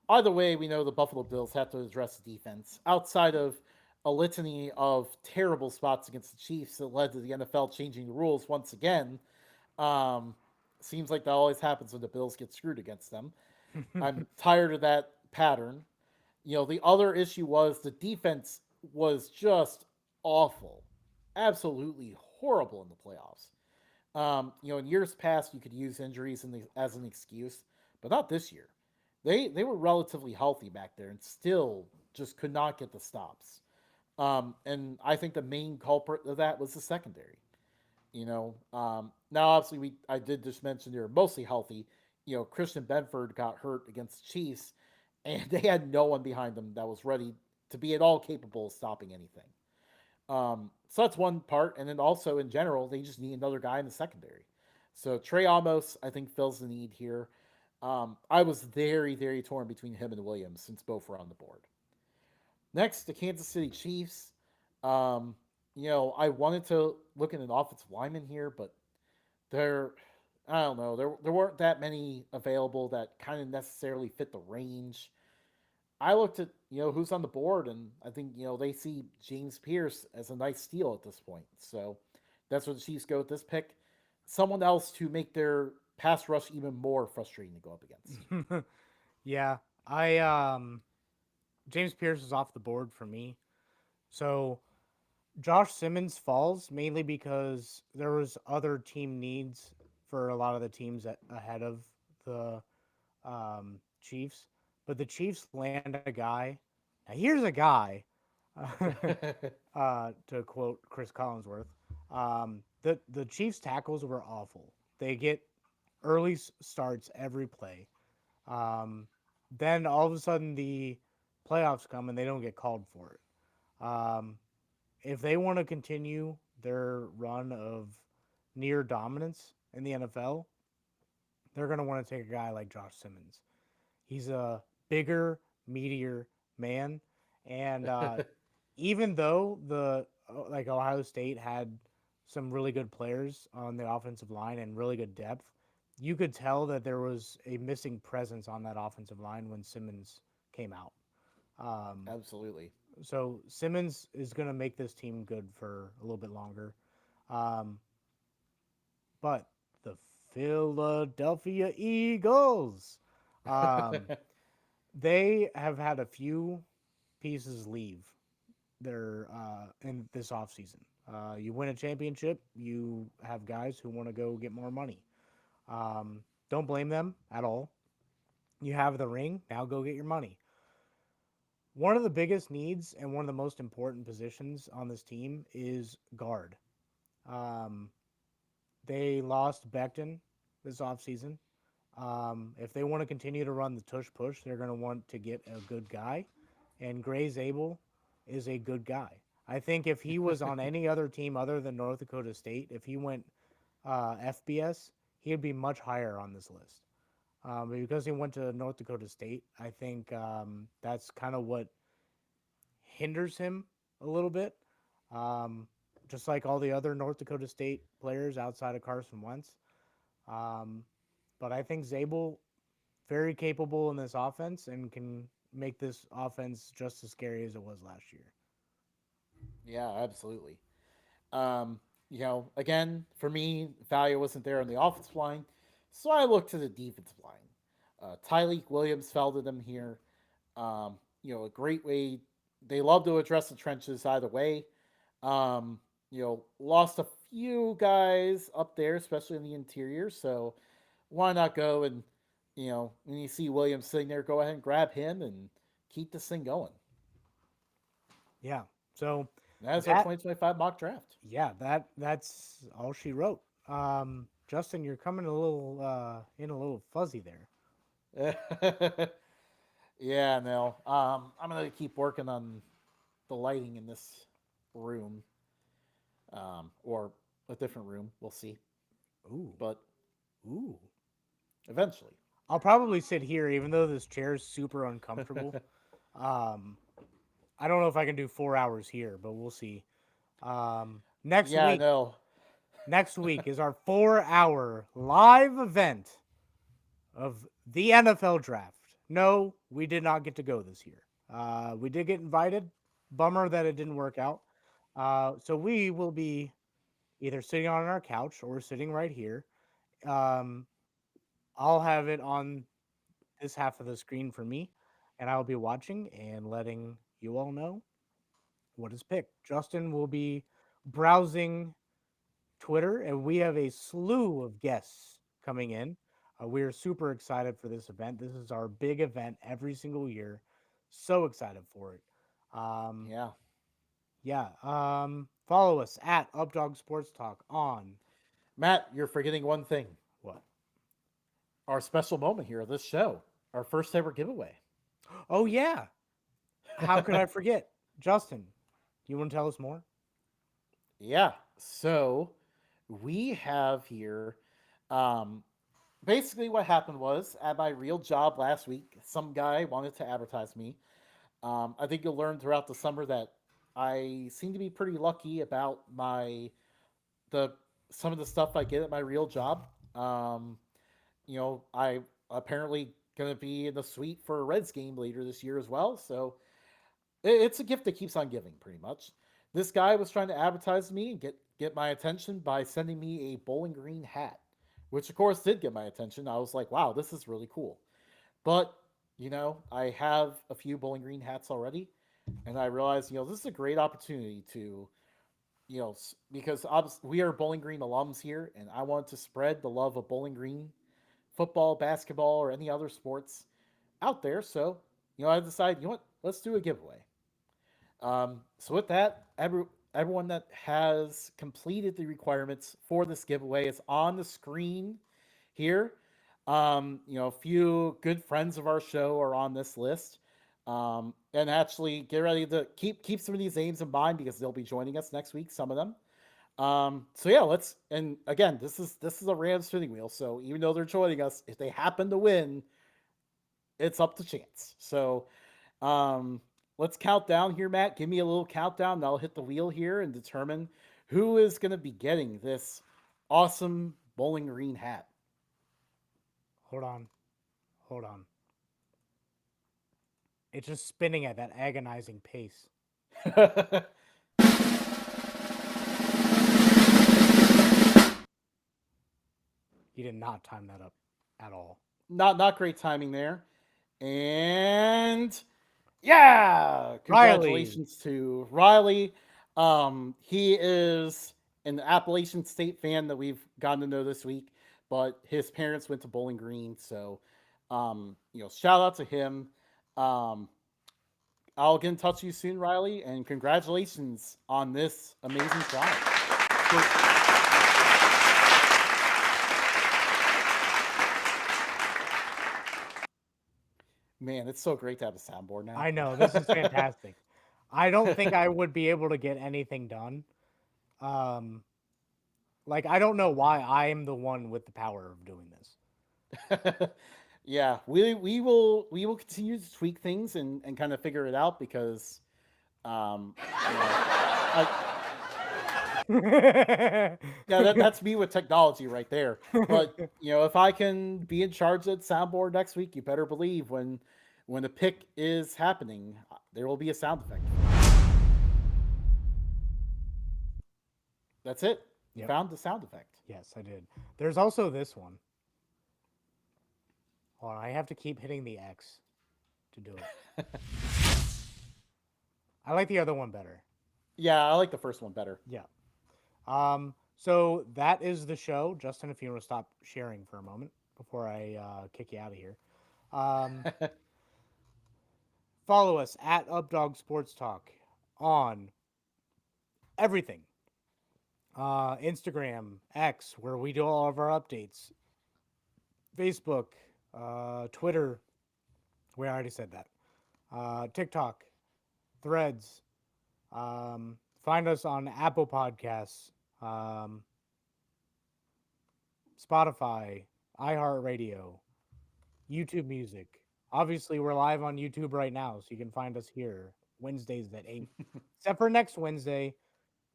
Speaker 2: Either way, we know the Buffalo Bills have to address the defense outside of a litany of terrible spots against the Chiefs that led to the NFL changing the rules once again. Um, Seems like that always happens when the Bills get screwed against them. I'm tired of that pattern. The other issue was the defense was just awful, absolutely horrible in the playoffs. In years past, you could use injuries as an excuse, but not this year. They were relatively healthy back there and still just could not get the stops. And I think the main culprit of that was the secondary. Now obviously I did just mention they were mostly healthy. Christian Benford got hurt against the Chiefs, and they had no one behind them that was ready to be at all capable of stopping anything. So that's one part, and then also in general, they just need another guy in the secondary. So Trey Amos, I think, fills the need here. I was very, very torn between him and Williams since both were on the board. Next, the Kansas City Chiefs. Um, I wanted to look at an offensive lineman here, but there, I don't know, there weren't that many available that kind of necessarily fit the range. I looked at who's on the board, and I think they see James Pierce as a nice steal at this point. So that's where the Chiefs go with this pick. Someone else to make their pass rush even more frustrating to go up against.
Speaker 1: Yeah, I James Pierce is off the board for me. So Josh Simmons falls mainly because there was other team needs for a lot of the teams ahead of the Chiefs. But the Chiefs land a guy. Now here's a guy, to quote Chris Collinsworth. The Chiefs tackles were awful. They get early starts every play. Um, then all of a sudden the playoffs come and they don't get called for it. If they want to continue their run of near dominance in the NFL, they're going to want to take a guy like Josh Simmons. He's a bigger, meatier man, and even though the like Ohio State had some really good players on the offensive line and really good depth, you could tell that there was a missing presence on that offensive line when Simmons came out. Um,
Speaker 2: Absolutely.
Speaker 1: so Simmons is going to make this team good for a little bit longer. Um, but the Philadelphia Eagles, um, they have had a few pieces leave their in this offseason. You win a championship, you have guys who want to go get more money. Don't blame them at all. You have the ring, now go get your money. One of the biggest needs and one of the most important positions on this team is guard. Um, they lost Becton this offseason. If they want to continue to run the tush push, they're going to want to get a good guy, and Gray Zabel is a good guy. I think if he was on any other team other than North Dakota State, if he went FBS, he would be much higher on this list. But because he went to North Dakota State, I think that's kind of what hinders him a little bit. Um, just like all the other North Dakota State players outside of Carson Wentz. Um, but I think Zabel very capable in this offense and can make this offense just as scary as it was last year.
Speaker 2: Yeah, absolutely. Again, for me, value wasn't there on the offensive line, so I looked to the defensive line. Tyleek Williams fell to them here. A great way. They love to address the trenches either way. Lost a few guys up there, especially in the interior. So why not go and, when you see Williams sitting there, go ahead and grab him and keep this thing going.
Speaker 1: Yeah. So
Speaker 2: That's our
Speaker 1: that
Speaker 2: 2025 mock draft.
Speaker 1: that's all she wrote. Justin, you're coming a little in a little fuzzy there.
Speaker 2: Yeah, no. I'm gonna keep working on the lighting in this room, or a different room. We'll see,
Speaker 1: Ooh,
Speaker 2: but
Speaker 1: ooh.
Speaker 2: eventually.
Speaker 1: I'll probably sit here, even though this chair is super uncomfortable. Um, I don't know if I can do 4 hours here, but we'll see. Next
Speaker 2: Yeah,
Speaker 1: week,
Speaker 2: no.
Speaker 1: next week is our 4 hour live event of the NFL draft. No, we did not get to go this year. We did get invited. Bummer that it didn't work out. So we will be either sitting on our couch or sitting right here. Um, I'll have it on this half of the screen for me, and I'll be watching and letting you all know what is picked. Justin will be browsing Twitter, and we have a slew of guests coming in. We are super excited for this event. This is our big event every single year. So excited for it. Um,
Speaker 2: Yeah.
Speaker 1: yeah. Follow us at Updog Sports Talk on
Speaker 2: Matt, you're forgetting one thing.
Speaker 1: what?
Speaker 2: Our special moment here of this show, our first ever giveaway.
Speaker 1: Oh yeah. How could I forget? Justin, you want to tell us more?
Speaker 2: Yeah. So we have here, um, basically what happened was at my real job last week, some guy wanted to advertise me. I think you'll learn throughout the summer that I seem to be pretty lucky about the some of the stuff I get at my real job. I apparently going to be in the suite for a Reds game later this year as well. So it's a gift that keeps on giving, pretty much. This guy was trying to advertise me and get my attention by sending me a Bowling Green hat, which of course did get my attention. I was like, wow, this is really cool. But I have a few Bowling Green hats already, and I realized, this is a great opportunity to, because we are Bowling Green alums here, and I want to spread the love of Bowling Green football, basketball, or any other sports out there. So, I decided, what, let's do a giveaway. So with that, everyone that has completed the requirements for this giveaway is on the screen here. A few good friends of our show are on this list. And actually, get ready to keep some of these names in mind because they'll be joining us next week. Some of them. So yeah, let's. And again, this is a random spinning wheel. So even though they're joining us, if they happen to win, it's up to chance. So um, let's count down here, Matt. Give me a little countdown, and I'll hit the wheel here and determine who is going to be getting this awesome Bowling Green hat.
Speaker 1: Hold on. Hold on. It's just spinning at that agonizing pace. You did not time that up at all.
Speaker 2: Not great timing there. And yeah,
Speaker 1: Riley.
Speaker 2: congratulations to Riley. He is an Appalachian State fan that we've gotten to know this week, but his parents went to Bowling Green, so shout out to him. Um, I'll get in touch with you soon, Riley, and congratulations on this amazing prize. So, man, it's so great to have a soundboard now.
Speaker 1: I know, this is fantastic. I don't think I would be able to get anything done. Um, like I don't know why I am the one with the power of doing this.
Speaker 2: Yeah, we will continue to tweak things and kind of figure it out because um you know I yeah, that's me with technology right there. But if I can be in charge of the soundboard next week, you better believe when the pick is happening, there will be a sound effect. That's it. You
Speaker 1: Yep.
Speaker 2: found the sound effect.
Speaker 1: Yes, I did. There's also this one. Hold on, I have to keep hitting the X to do it. I like the other one better.
Speaker 2: Yeah, I like the first one better.
Speaker 1: Yeah. So that is the show. Justin, if you want to stop sharing for a moment before I kick you out of here. Um, follow us at Updog Sports Talk on everything. Instagram, X, where we do all of our updates. Facebook, Twitter, we already said that. TikTok, Threads. Find us on Apple Podcasts, um, Spotify, iHeartRadio, YouTube Music. Obviously, we're live on YouTube right now, so you can find us here Wednesdays at 8. Except for next Wednesday,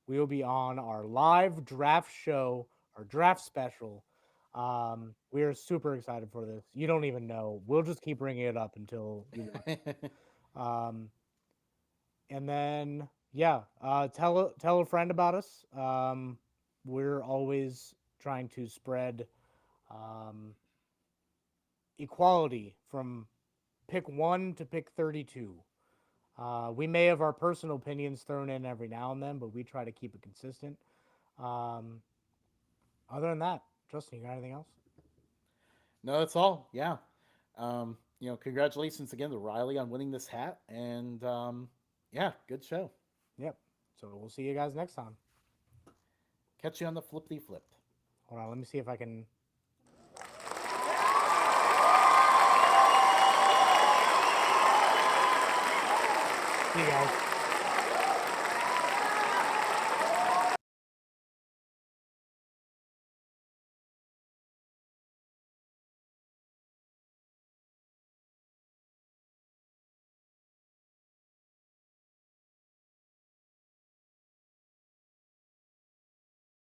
Speaker 1: we will be on our live draft show, our draft special. We are super excited for this. You don't even know. We'll just keep bringing it up until you watch. Um, and then, yeah, tell a friend about us. We're always trying to spread Um, Equality from pick 1 to pick 32. We may have our personal opinions thrown in every now and then, but we try to keep it consistent. Um, Other than that, Justin, you got anything else?
Speaker 2: No, that's all. Yeah. Congratulations again to Riley on winning this hat. And yeah, good show.
Speaker 1: Yep. So we'll see you guys next time.
Speaker 2: Catch you on the flippity flipped.
Speaker 1: Hold on, let me see if I can. See you guys.